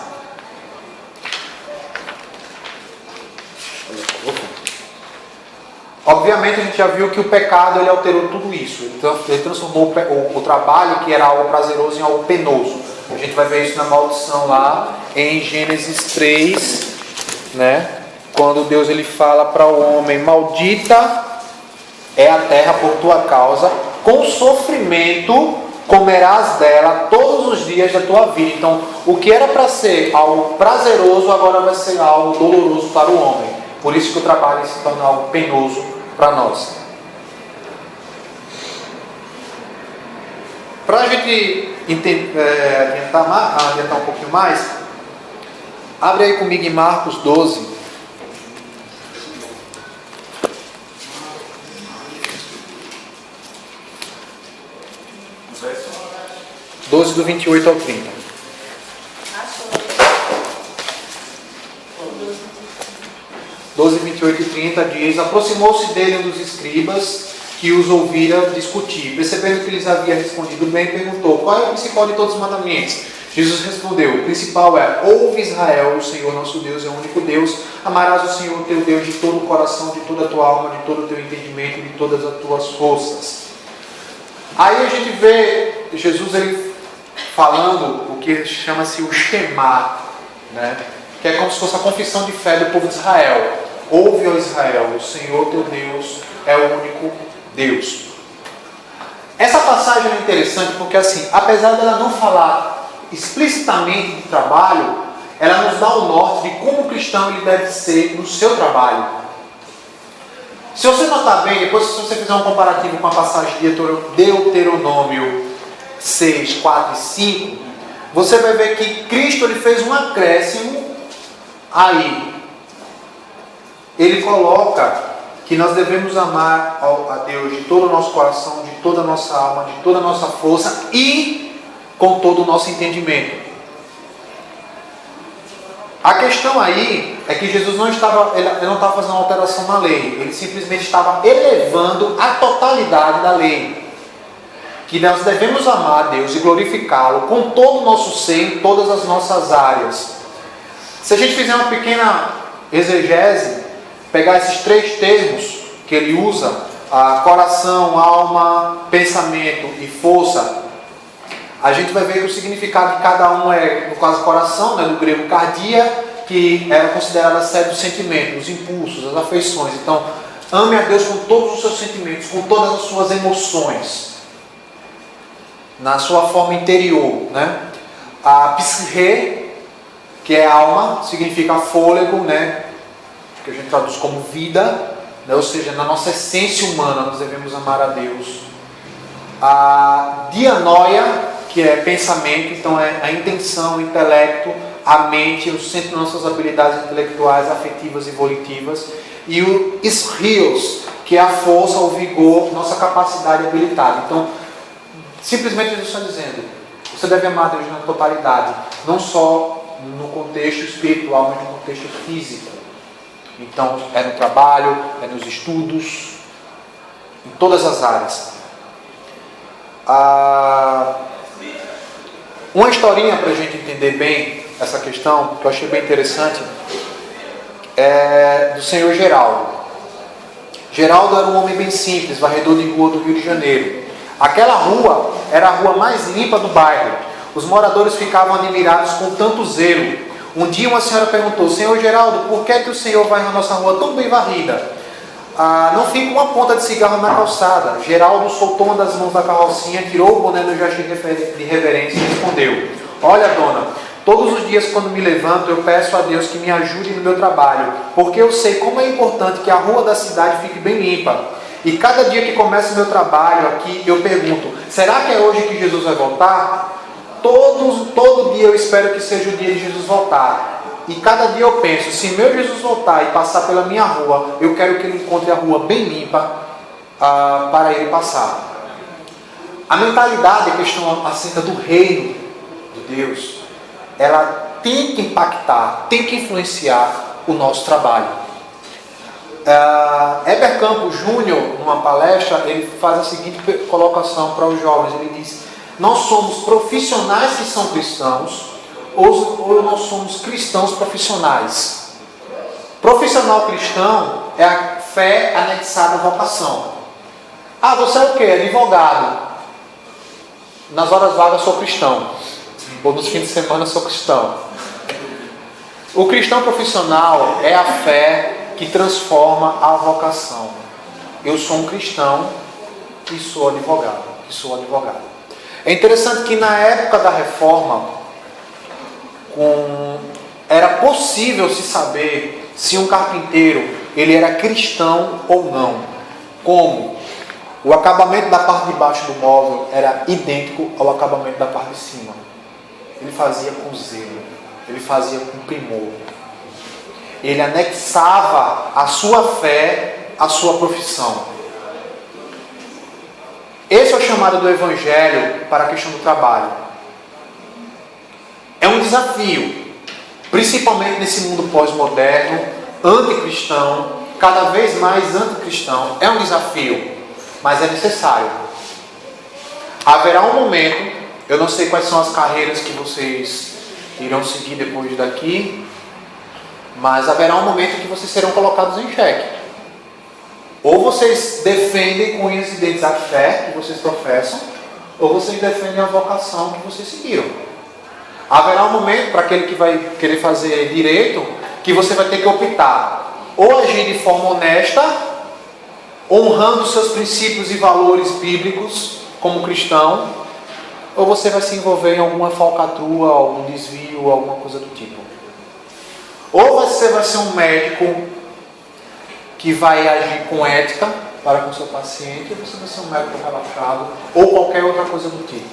Obviamente a gente já viu que o pecado ele alterou tudo isso. Ele transformou o trabalho, que era algo prazeroso, em algo penoso. A gente vai ver isso na maldição lá em Gênesis 3, né? Quando Deus ele fala para o homem: maldita é a terra por tua causa, com sofrimento comerás dela todos os dias da tua vida. Então, o que era para ser algo prazeroso, agora vai ser algo doloroso para o homem. Por isso que o trabalho se torna algo penoso para nós. Para a gente adiantar um pouquinho mais, abre aí comigo em Marcos 12. Do 28 ao 30. 12, 28 e 30 diz: aproximou-se dele um dos escribas que os ouvira discutir. Percebendo que lhes havia respondido bem, perguntou: qual é o principal de todos os mandamentos? Jesus respondeu: o principal é: ouve Israel, o Senhor nosso Deus é o único Deus. Amarás o Senhor teu Deus de todo o coração, de toda a tua alma, de todo o teu entendimento, de todas as tuas forças. Aí a gente vê Jesus ele falando o que chama-se o Shema, né? Que é como se fosse a confissão de fé do povo de Israel. Ouve, ó Israel, o Senhor teu Deus é o único Deus. Essa passagem é interessante porque, assim, apesar dela não falar explicitamente de trabalho, ela nos dá o norte de como o cristão ele deve ser no seu trabalho. Se você notar bem, depois se você fizer um comparativo com a passagem de Deuteronômio 6, 4 e 5, você vai ver que Cristo ele fez um acréscimo aí. Ele coloca que nós devemos amar a Deus de todo o nosso coração, de toda a nossa alma, de toda a nossa força e com todo o nosso entendimento. A questão aí é que Jesus não estava fazendo uma alteração na lei, ele simplesmente estava elevando a totalidade da lei. Que nós devemos amar a Deus e glorificá-lo com todo o nosso ser, em todas as nossas áreas. Se a gente fizer uma pequena exegese, pegar esses 3 termos que ele usa, coração, alma, pensamento e força, a gente vai ver que o significado de cada um é, no caso, coração, né, do grego cardia, que era considerada a sede do sentimento, os impulsos, as afeições. Então, ame a Deus com todos os seus sentimentos, com todas as suas emoções, na sua forma interior, né? A psique, que é alma, significa fôlego, né? Que a gente traduz como vida, né? Ou seja, na nossa essência humana nós devemos amar a Deus. A dianoia, que é pensamento, então é a intenção, o intelecto, a mente, o centro das nossas habilidades intelectuais, afetivas e volitivas. E o isrios, que é a força, o vigor, nossa capacidade habilitada. Então, simplesmente Jesus está dizendo, você deve amar Deus na totalidade, não só no contexto espiritual, mas no contexto físico. Então, é no trabalho, é nos estudos, em todas as áreas. Uma historinha para a gente entender bem essa questão, que eu achei bem interessante, é do senhor Geraldo. Geraldo era um homem bem simples, varredor de rua do Rio de Janeiro. Aquela rua era a rua mais limpa do bairro. Os moradores ficavam admirados com tanto zelo. Um dia uma senhora perguntou: senhor Geraldo, por que é que o senhor vai na nossa rua tão bem varrida? Não fica uma ponta de cigarro na calçada. Geraldo soltou uma das mãos da carrocinha, tirou o boné no gesto de reverência e respondeu: olha, dona, todos os dias quando me levanto eu peço a Deus que me ajude no meu trabalho, porque eu sei como é importante que a rua da cidade fique bem limpa. E cada dia que começa o meu trabalho aqui, eu pergunto: será que é hoje que Jesus vai voltar? Todo dia eu espero que seja o dia de Jesus voltar. E cada dia eu penso, se meu Jesus voltar e passar pela minha rua, eu quero que ele encontre a rua bem limpa para ele passar. A mentalidade, a questão acerca do reino de Deus, ela tem que impactar, tem que influenciar o nosso trabalho. Heber Campos Júnior, numa palestra, ele faz a seguinte colocação para os jovens. Ele diz: nós somos profissionais que são cristãos, ou nós somos cristãos profissionais. Profissional cristão é a fé anexada à vocação. Você é o quê? Advogado. Nas horas vagas sou cristão, ou nos fins de semana sou cristão. O cristão profissional é a fé que transforma a vocação. Eu sou um cristão e sou advogado. É interessante que na época da Reforma era possível se saber se um carpinteiro ele era cristão ou não. Como? O acabamento da parte de baixo do móvel era idêntico ao acabamento da parte de cima. Ele fazia com zelo, ele fazia com primor. Ele anexava a sua fé à sua profissão. Esse é o chamado do Evangelho para a questão do trabalho. É um desafio, principalmente nesse mundo pós-moderno, anticristão, cada vez mais anticristão. É um desafio, mas é necessário. Haverá um momento, eu não sei quais são as carreiras que vocês irão seguir depois daqui, mas haverá um momento que vocês serão colocados em xeque. Ou vocês defendem com unhas e dentes a fé que vocês professam, ou vocês defendem a vocação que vocês seguiram. Haverá um momento para aquele que vai querer fazer direito, que você vai ter que optar ou agir de forma honesta, honrando seus princípios e valores bíblicos como cristão, ou você vai se envolver em alguma falcatrua, algum desvio, alguma coisa do tipo. Ou você vai ser um médico que vai agir com ética para com o seu paciente, ou você vai ser um médico relaxado, ou qualquer outra coisa do tipo.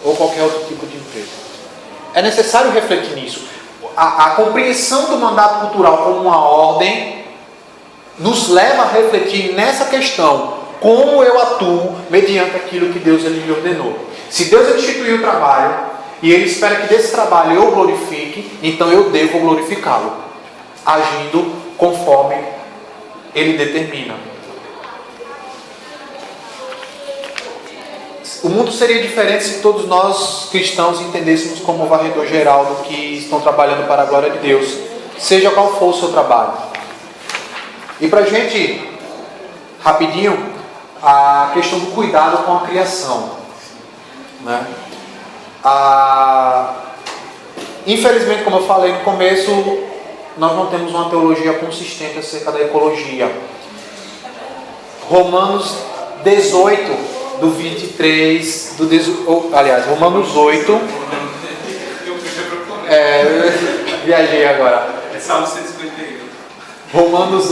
Ou qualquer outro tipo de empresa. É necessário refletir nisso. A compreensão do mandato cultural como uma ordem nos leva a refletir nessa questão. Como eu atuo mediante aquilo que Deus ele me ordenou. Se Deus instituiu o trabalho e Ele espera que desse trabalho eu glorifique, então eu devo glorificá-lo, agindo conforme Ele determina. O mundo seria diferente se todos nós cristãos entendêssemos como varredor geral do que estão trabalhando para a glória de Deus, seja qual for o seu trabalho. E para a gente, rapidinho, a questão do cuidado com a criação, né? Infelizmente, como eu falei no começo, nós não temos uma teologia consistente acerca da ecologia. Romanos 18, do 23, Romanos 8. Viajei agora. É Salmo 151. Romanos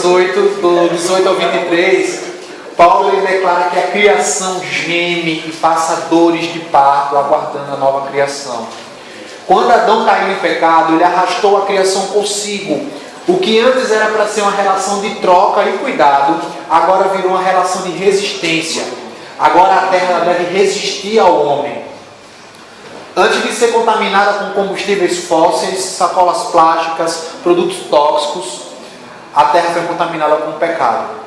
8, do 18 ao 23, Paulo ele declara que a criação geme e passa dores de parto, aguardando a nova criação. Quando Adão caiu em pecado, ele arrastou a criação consigo. O que antes era para ser uma relação de troca e cuidado, agora virou uma relação de resistência. Agora a terra deve resistir ao homem. Antes de ser contaminada com combustíveis fósseis, sacolas plásticas, produtos tóxicos, a terra foi contaminada com o pecado.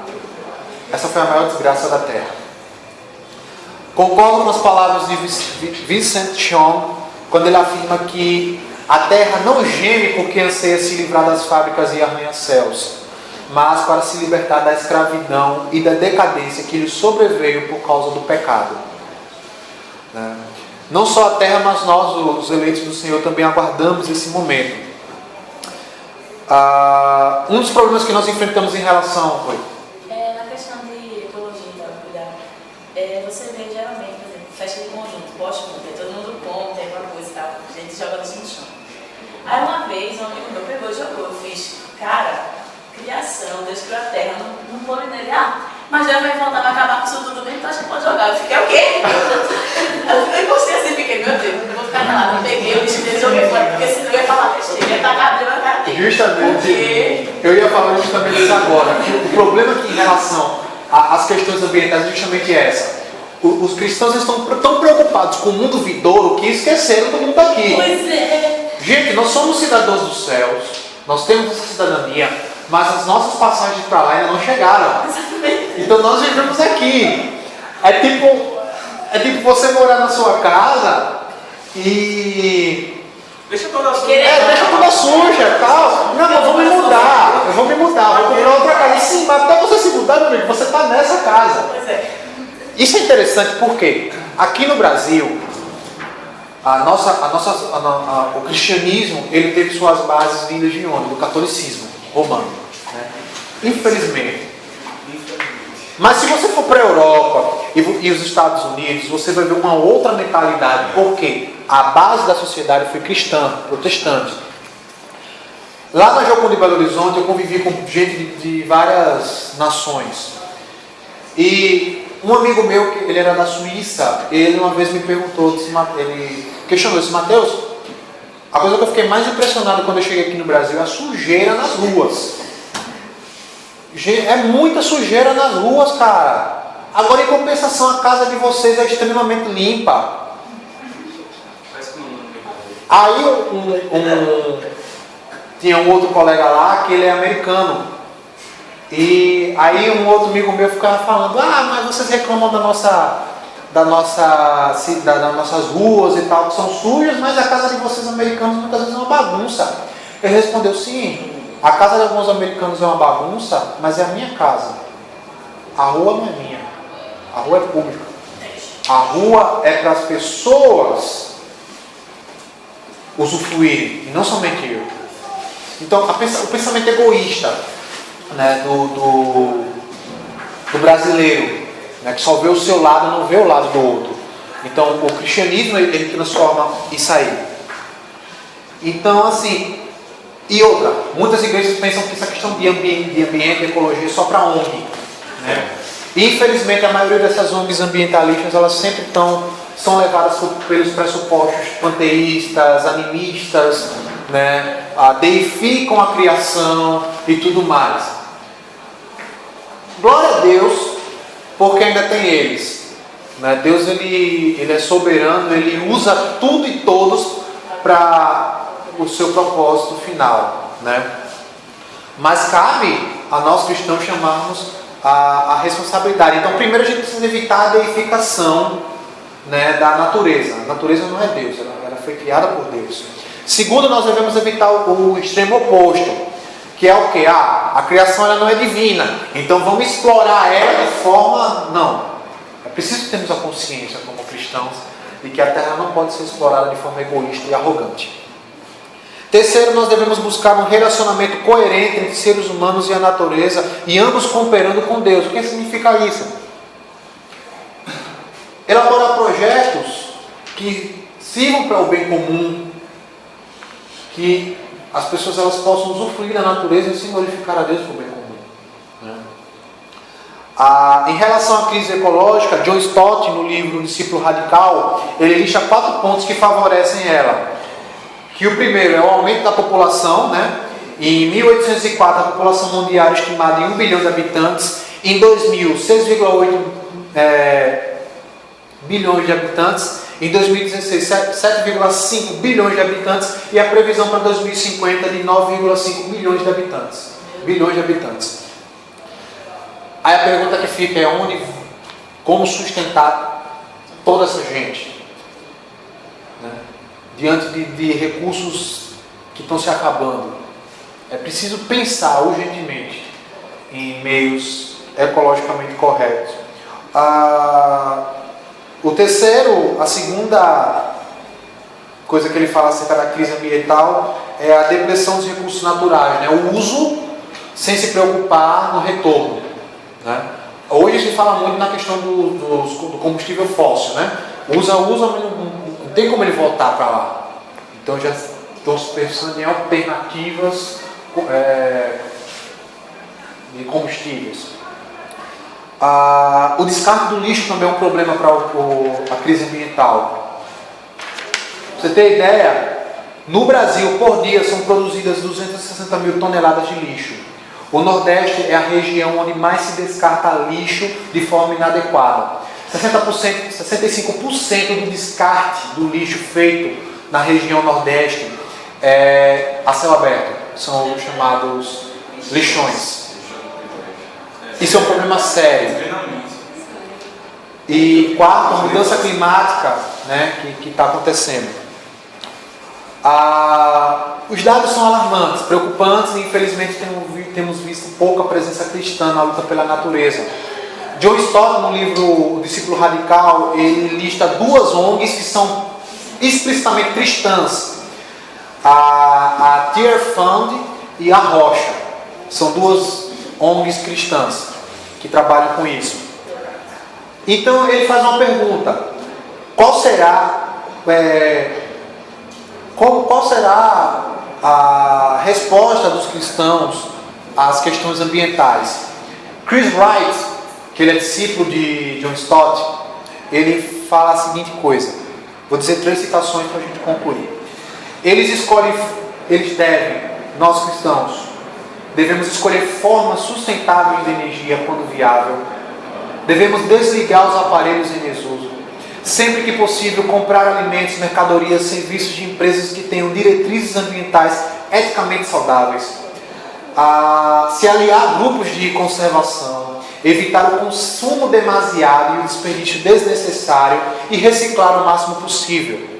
Essa foi a maior desgraça da terra. Concordo com as palavras de Vincent Chon, quando ele afirma que a terra não geme porque anseia se livrar das fábricas e arranha-céus, mas para se libertar da escravidão e da decadência que lhe sobreveio por causa do pecado. Não só a terra, mas nós, os eleitos do Senhor, também aguardamos esse momento. Um dos problemas que nós enfrentamos em relação... Na questão de ecologia, cuidado. Você vê geralmente, por exemplo, festa de conjunto, pós-conta, todo mundo conta, é uma coisa e tal, a gente joga no chão. Aí uma vez, um amigo meu pegou e jogou, eu fiz, cara, criação, Deus criou a terra, não pode negar. Mas já vai faltar, vai acabar com isso tudo bem, então acho que pode jogar. Eu fiquei, o quê? Eu gostei assim, fiquei, meu Deus, não vou ficar calado. Eu peguei o lixo dele e joguei fora, porque senão eu ia falar besteira, ia tacar dentro da cara dele. Justamente, eu ia falar justamente isso agora. O problema aqui em relação às questões ambientais é justamente essa. Os cristãos estão tão preocupados com o mundo vindouro que esqueceram do mundo daqui. Pois é. Gente, nós somos cidadãos dos céus, nós temos essa cidadania, mas as nossas passagens para lá ainda não chegaram. Exatamente. Então nós vivemos aqui. É tipo você morar na sua casa e... Deixa toda suja. deixa toda suja, tal. Não, eu vou me mudar, vou comprar outra casa. Sim, mas até você se mudar, meu amigo, você está nessa casa. Pois é. Isso é interessante porque aqui no Brasil, o cristianismo ele teve suas bases vindas de onde? Do catolicismo romano, né? Infelizmente. Mas se você for para a Europa e os Estados Unidos, você vai ver uma outra mentalidade, porque a base da sociedade foi cristã, protestante. Lá na Jocum de Belo Horizonte eu convivi com gente de várias nações. E um amigo meu, que ele era da Suíça, ele uma vez me perguntou, ele questionou, disse, Mateus, a coisa que eu fiquei mais impressionado quando eu cheguei aqui no Brasil é a sujeira nas ruas. É muita sujeira nas ruas, cara. Agora, em compensação, a casa de vocês é extremamente limpa. Aí tinha um outro colega lá que ele é americano. E aí um outro amigo meu ficava falando, mas vocês reclamam das nossas ruas e tal, que são sujas, mas a casa de vocês americanos muitas vezes é uma bagunça. Ele respondeu, sim, a casa de alguns americanos é uma bagunça, mas é a minha casa. A rua não é minha, a rua é pública. A rua é para as pessoas usufruírem, e não somente eu. Então o pensamento egoísta, né, do brasileiro, né, que só vê o seu lado, não vê o lado do outro. Então o cristianismo ele transforma isso aí. Então assim, e outra, muitas igrejas pensam que essa questão de ambiente, ecologia é só para ONG, né? E infelizmente a maioria dessas ONGs ambientalistas elas sempre são levadas pelos pressupostos panteístas, animistas, né? Deificam a criação e tudo mais. Glória a Deus, porque ainda tem eles, né? Deus ele é soberano, ele usa tudo e todos para o seu propósito final, né? Mas cabe a nós cristãos chamarmos a responsabilidade. Então primeiro a gente precisa evitar a deificação, né, da natureza. A natureza não é Deus, ela foi criada por Deus. Segundo, nós devemos evitar o extremo oposto, que é o que? A criação ela não é divina, então vamos explorar ela de forma... Não, é preciso termos a consciência como cristãos de que a terra não pode ser explorada de forma egoísta e arrogante. Terceiro, nós devemos buscar um relacionamento coerente entre seres humanos e a natureza, e ambos cooperando com Deus. O que significa isso? Elaborar projetos que sirvam para o bem comum, que as pessoas elas possam usufruir da natureza e se glorificar a Deus para o bem comum, né? Em relação à crise ecológica, John Stott, no livro Discípulo Radical, ele lista 4 pontos que favorecem ela. Que o primeiro é o aumento da população, né? Em 1804 a população mundial era estimada em 1 bilhão de habitantes, em 2000 6,8 bilhões de habitantes, em 2016 7,5 bilhões de habitantes e a previsão para 2050 de 9,5 bilhões de habitantes. Aí a pergunta que fica é como sustentar toda essa gente, né? Diante de recursos que estão se acabando. É preciso pensar urgentemente em meios ecologicamente corretos. A segunda coisa que ele fala acerca da crise ambiental é a depressão dos recursos naturais, né? O uso sem se preocupar no retorno, né? Hoje se fala muito na questão do combustível fóssil, né? Usa, mas não tem como ele voltar para lá. Então já estão pensando em alternativas de combustíveis. O descarte do lixo também é um problema para a crise ambiental. Pra você ter ideia, no Brasil, por dia, são produzidas 260 mil toneladas de lixo. O Nordeste é a região onde mais se descarta lixo de forma inadequada. 65% do descarte do lixo feito na região Nordeste é a céu aberto. São os chamados lixões. Isso é um problema sério. E quarto, a mudança climática, né, que está acontecendo. Os dados são alarmantes, preocupantes e infelizmente temos visto pouca presença cristã na luta pela natureza. John Stott, no livro O Discípulo Radical, ele lista 2 ONGs que são explicitamente cristãs. A Tear Fund e a Rocha. São 2 ONGs cristãs que trabalham com isso. Então ele faz uma pergunta: qual será a resposta dos cristãos às questões ambientais? Chris Wright, que ele é discípulo de John Stott, ele fala a seguinte coisa. Vou dizer 3 citações para a gente concluir. Nós cristãos, devemos escolher formas sustentáveis de energia quando viável. Devemos desligar os aparelhos em desuso. Sempre que possível, comprar alimentos, mercadorias, serviços de empresas que tenham diretrizes ambientais eticamente saudáveis, se aliar a grupos de conservação, evitar o consumo demasiado e o desperdício desnecessário e reciclar o máximo possível.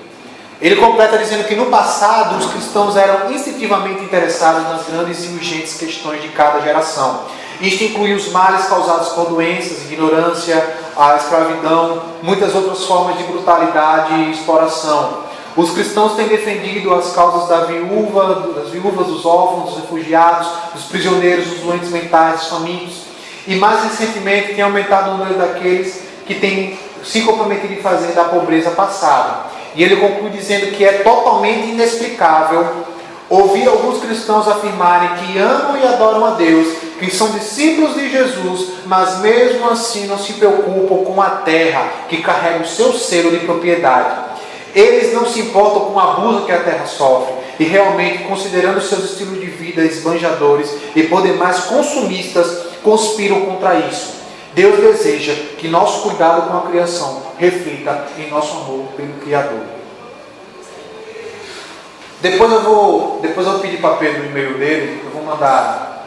Ele completa dizendo que no passado os cristãos eram instintivamente interessados nas grandes e urgentes questões de cada geração. Isto inclui os males causados por doenças, ignorância, a escravidão, muitas outras formas de brutalidade e exploração. Os cristãos têm defendido as causas das viúvas, dos órfãos, dos refugiados, dos prisioneiros, dos doentes mentais, dos famintos. E mais recentemente tem aumentado o número daqueles que têm se comprometido em fazer da pobreza passada. E ele conclui dizendo que é totalmente inexplicável ouvir alguns cristãos afirmarem que amam e adoram a Deus, que são discípulos de Jesus, mas mesmo assim não se preocupam com a terra que carrega o seu selo de propriedade. Eles não se importam com o abuso que a terra sofre e realmente, considerando seus estilos de vida esbanjadores e por demais consumistas, conspiram contra isso. Deus deseja que nosso cuidado com a criação reflita em nosso amor pelo Criador. Depois eu vou pedir para Pedro o e-mail dele, eu vou mandar,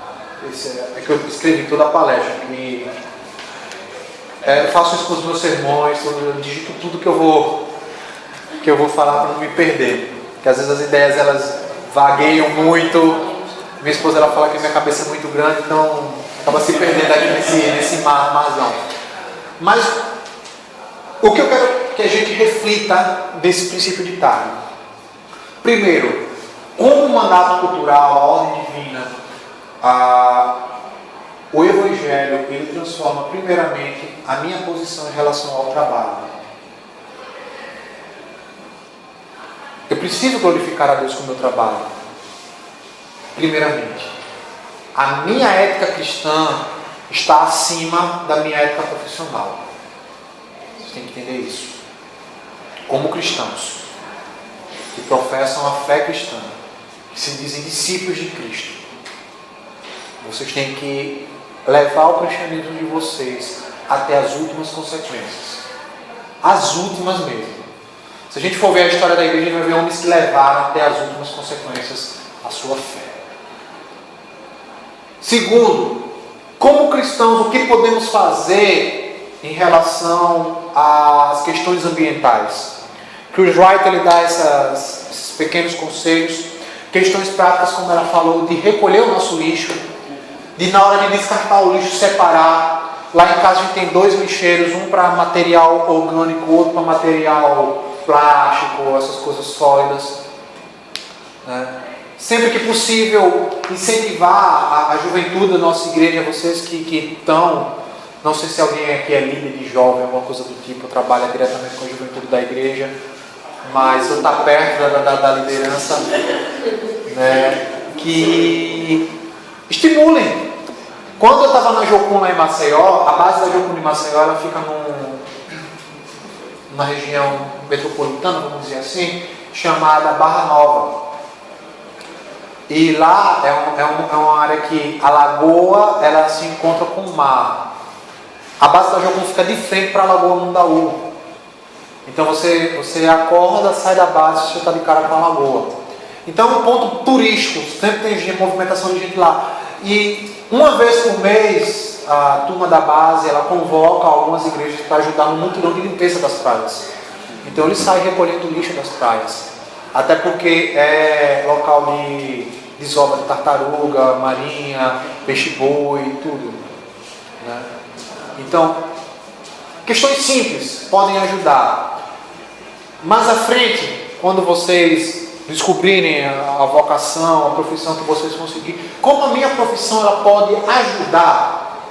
é que eu escrevi toda a palestra, eu faço isso com os meus sermões, eu digito tudo que eu vou falar para não me perder, porque às vezes as ideias elas vagueiam muito, minha esposa ela fala que minha cabeça é muito grande, então acaba se perdendo aqui nesse marzão. Mas o que eu quero que a gente reflita desse princípio de Targum. Primeiro, como mandato cultural, a ordem divina, o Evangelho, ele transforma primeiramente a minha posição em relação ao trabalho. Eu preciso glorificar a Deus com o meu trabalho. Primeiramente, a minha ética cristã está acima da minha ética profissional. Vocês têm que entender isso. Como cristãos que professam a fé cristã, que se dizem discípulos de Cristo, vocês têm que levar o cristianismo de vocês até as últimas consequências. As últimas mesmo. Se a gente for ver a história da igreja, a gente vai ver homens que levaram até as últimas consequências a sua fé. Segundo, como cristãos, o que podemos fazer em relação às questões ambientais? Chris Wright ele dá esses pequenos conselhos, questões práticas, como ela falou, de recolher o nosso lixo, de na hora de descartar o lixo separar. Lá em casa a gente tem 2 lixeiros, um para material orgânico, outro para material plástico, essas coisas sólidas, né? Sempre que possível, incentivar a juventude da nossa igreja, vocês que estão, não sei se alguém aqui é líder de jovem, alguma coisa do tipo, trabalha diretamente com a juventude da igreja, mas eu estou perto da liderança, né, que estimulem. Quando eu estava na Jocum lá em Maceió, a base da Jocum de Maceió, ela fica numa região metropolitana, vamos dizer assim, chamada Barra Nova. E lá é uma área que a lagoa ela se encontra com o mar. A base da Jocum fica de frente para a Lagoa Mundaú. Então você acorda, sai da base, você está de cara com a lagoa. Então é um ponto turístico, sempre tem movimentação de gente lá. E uma vez por mês, a turma da base ela convoca algumas igrejas para ajudar no mutirão de limpeza das praias. Então eles saem recolhendo o lixo das praias. Até porque é local de desova de tartaruga, marinha, peixe-boi, tudo, né? Então, questões simples podem ajudar. Mais à frente, quando vocês descobrirem a vocação, a profissão que vocês vão seguir, como a minha profissão ela pode ajudar,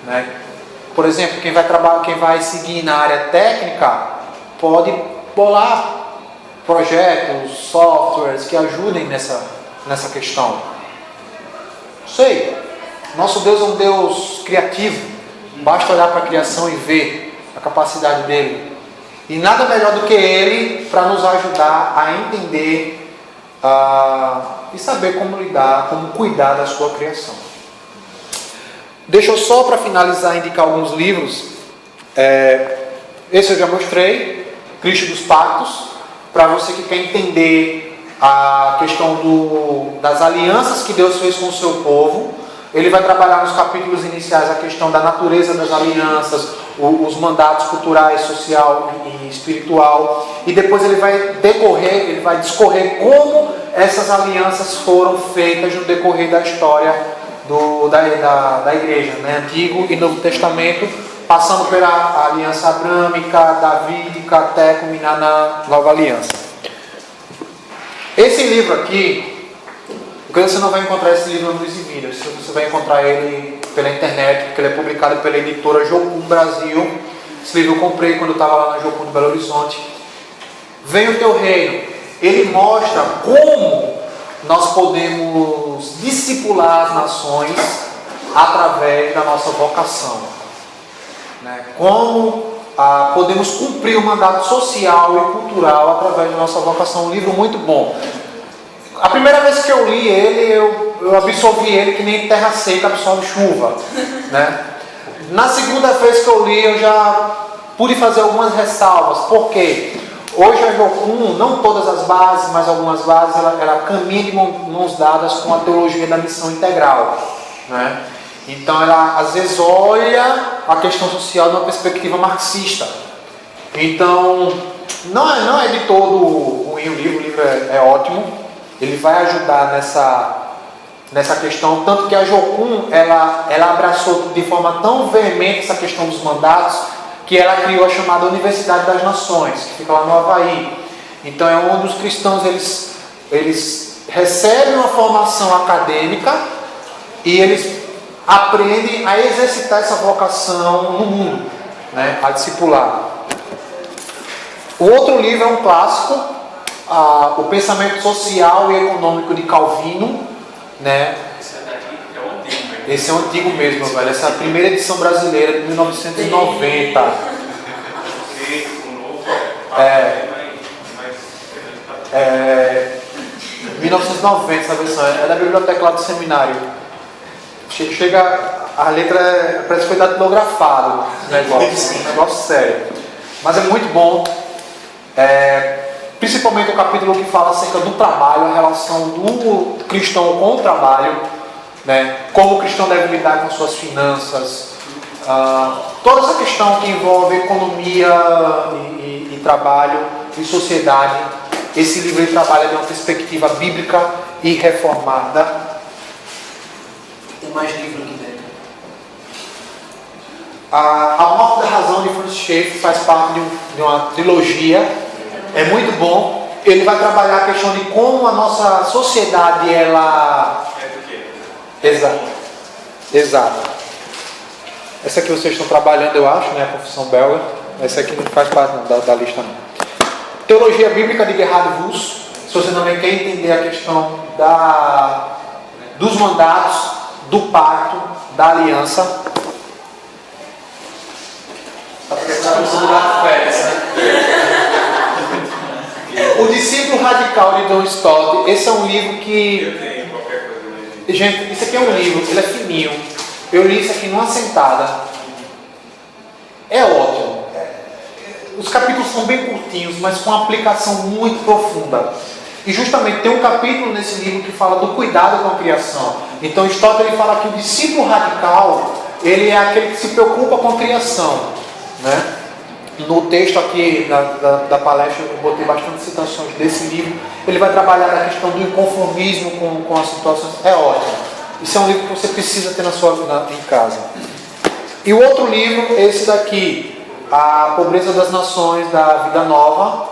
né? Por exemplo, quem vai seguir na área técnica pode bolar projetos, softwares que ajudem nessa questão. Sei, nosso Deus é um Deus criativo. Basta olhar para a criação e ver a capacidade dele. E nada melhor do que ele para nos ajudar a entender e saber como lidar, como cuidar da sua criação. Deixa eu só para finalizar indicar alguns livros. Esse eu já mostrei, Cristo dos Pactos, para você que quer entender a questão das alianças que Deus fez com o seu povo. Ele vai trabalhar nos capítulos iniciais a questão da natureza das alianças, os mandatos culturais, social e espiritual. E depois ele vai discorrer como essas alianças foram feitas no decorrer da história da igreja, né? Antigo e Novo Testamento, passando pela aliança abrâmica, davídica, até culminar na nova aliança. Esse livro aqui, porque você não vai encontrar esse livro no Luz e Vida, você vai encontrar ele pela internet, porque ele é publicado pela editora Jocum Brasil. Esse livro eu comprei quando eu estava lá na Jocum de Belo Horizonte. Venha o Teu Reino. Ele mostra como nós podemos discipular as nações através da nossa vocação, né? Como podemos cumprir o mandato social e cultural através da nossa vocação. Um livro muito bom. A primeira vez que eu li ele, eu absorvi ele que nem terra seca absorve chuva, né? Na segunda vez que eu li, eu já pude fazer algumas ressalvas. Por quê? Hoje a Jocum, não todas as bases, mas algumas bases, ela caminha de mãos dadas com a teologia da missão integral, né? Então ela às vezes olha a questão social de uma perspectiva marxista. Então não é de todo ruim o livro é ótimo. Ele vai ajudar nessa questão, tanto que a Jocum ela abraçou de forma tão veemente essa questão dos mandatos, que ela criou a chamada Universidade das Nações, que fica lá no Havaí. Então é onde os cristãos eles recebem uma formação acadêmica e eles aprendem a exercitar essa vocação no mundo, né? A discipular. O outro livro é um clássico, O Pensamento Social e Econômico de Calvino, né? Esse é o antigo mesmo, velho. Essa é a primeira edição brasileira de 1990. É 1990 essa versão. É da biblioteca lá do seminário. Chega, a letra parece que foi datilografado. Um negócio sério. Mas é muito bom. Principalmente o capítulo que fala acerca do trabalho, a relação do cristão com o trabalho, né? Como o cristão deve lidar com suas finanças, toda essa questão que envolve economia e trabalho e sociedade. Esse livro ele trabalha de uma perspectiva bíblica e reformada. Tem mais livro aqui dentro. A Morte da Razão de Francis Schaeffer faz parte de uma trilogia. É muito bom. Ele vai trabalhar a questão de como a nossa sociedade ela... Exato. Essa aqui vocês estão trabalhando, eu acho, né? A Confissão Belga. Essa aqui não faz parte da lista, não. Teologia Bíblica de Gerhard Voss. Se você também quer entender a questão dos mandatos, do pacto, da aliança. O Discípulo Radical de John Stott. Esse é um livro que... Gente, isso aqui é um livro, ele é fininho. Eu li isso aqui numa sentada. É ótimo. Os capítulos são bem curtinhos, mas com uma aplicação muito profunda. E justamente tem um capítulo nesse livro que fala do cuidado com a criação. Então Stott ele fala que o discípulo radical, ele é aquele que se preocupa com a criação, né? No texto aqui da palestra eu botei bastante citações desse livro. Ele vai trabalhar na questão do inconformismo com as situações. É ótimo. Isso é um livro que você precisa ter em casa. E o outro livro, esse daqui, A Pobreza das Nações, da Vida Nova.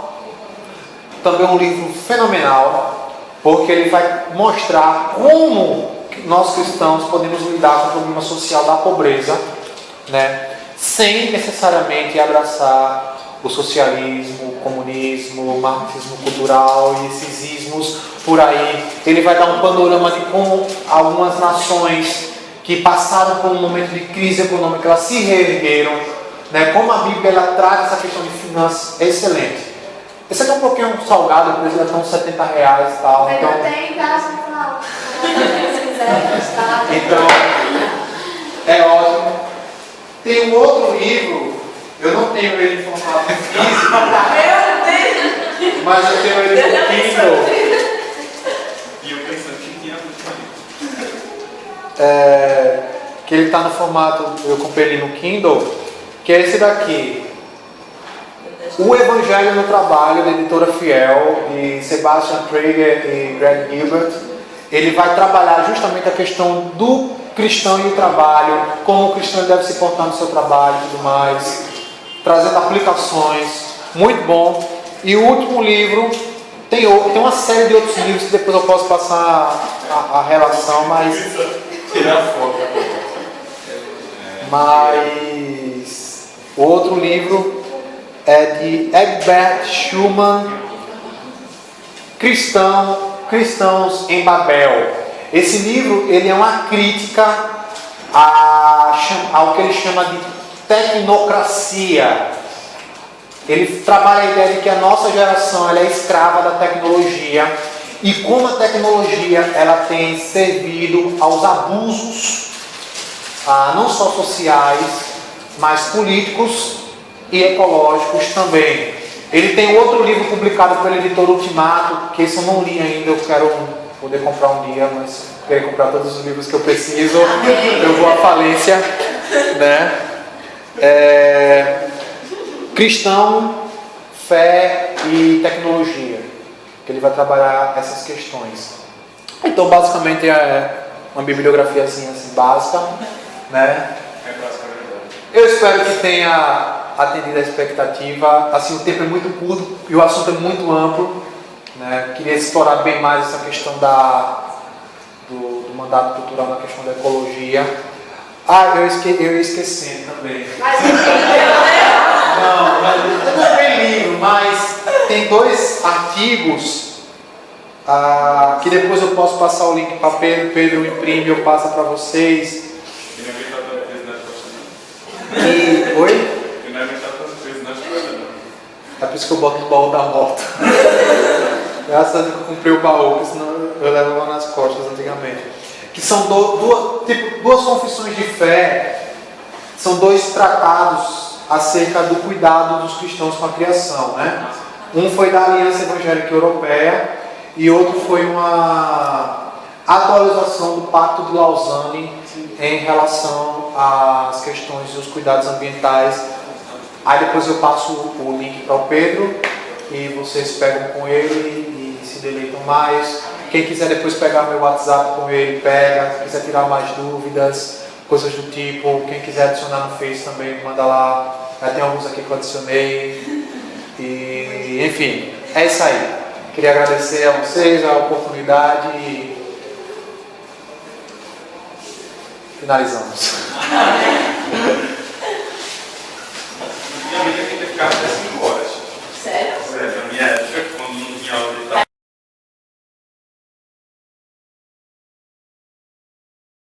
Também um livro fenomenal, porque ele vai mostrar como nós cristãos podemos lidar com o problema social da pobreza, né? Sem necessariamente abraçar o socialismo, o comunismo, o marxismo cultural e esses ismos por aí. Ele vai dar um panorama de como algumas nações que passaram por um momento de crise econômica, elas se reergueram, né? Como a Bíblia ela traz essa questão de finanças, é excelente. Esse aqui é um pouquinho salgado, o preço já estão R$70 e tal. Mas então... eu tenho em casa, não. Se quiser gostar. Então, é ótimo. Tem um outro livro, eu não tenho ele em formato físico, Meu Deus! mas eu tenho ele no Kindle. que ele está no formato, eu comprei ele no Kindle, que é esse daqui. O Evangelho no Trabalho, da editora Fiel, de Sebastian Traeger e Greg Gilbert. Ele vai trabalhar justamente a questão do cristão e o trabalho, como o cristão deve se portar no seu trabalho e tudo mais, trazendo aplicações, muito bom. E o último livro, tem uma série de outros livros que depois eu posso passar a relação, mas o outro livro é de Egbert Schumann, Cristãos em Babel. Esse livro ele é uma crítica ao que ele chama de tecnocracia. Ele trabalha a ideia de que a nossa geração ela é escrava da tecnologia e como a tecnologia ela tem servido aos abusos, não só sociais, mas políticos e ecológicos também. Ele tem outro livro publicado pela editora Ultimato, que esse eu não li ainda, eu quero poder comprar um dia, mas se eu querer comprar todos os livros que eu preciso, eu vou à falência, né? Cristão, fé e tecnologia, que ele vai trabalhar essas questões. Então, basicamente, é uma bibliografiazinha assim, básica, né? Eu espero que tenha atendido a expectativa. Assim, o tempo é muito curto e o assunto é muito amplo, né? Queria explorar bem mais essa questão do mandato cultural na questão da ecologia. Eu ia esquecendo também. Eu também livro, mas tem 2 artigos que depois eu posso passar o link para Pedro imprime e eu passo para vocês. Oi? É por isso que eu boto o baú da moto. Graças a Deus que eu comprei o baú, porque senão eu levava nas costas antigamente. Que são duas confissões de fé, são 2 tratados acerca do cuidado dos cristãos com a criação, né? Um foi da Aliança Evangélica Europeia e outro foi uma atualização do Pacto de Lausanne em relação às questões dos cuidados ambientais. Aí depois eu passo o link para o Pedro e vocês pegam com ele e se deleitam mais. Quem quiser depois pegar meu WhatsApp com ele, pega. Se quiser tirar mais dúvidas, coisas do tipo. Quem quiser adicionar no Face também, manda lá. Já tem alguns aqui que eu adicionei. E, enfim, é isso aí. Queria agradecer a vocês a oportunidade e finalizamos.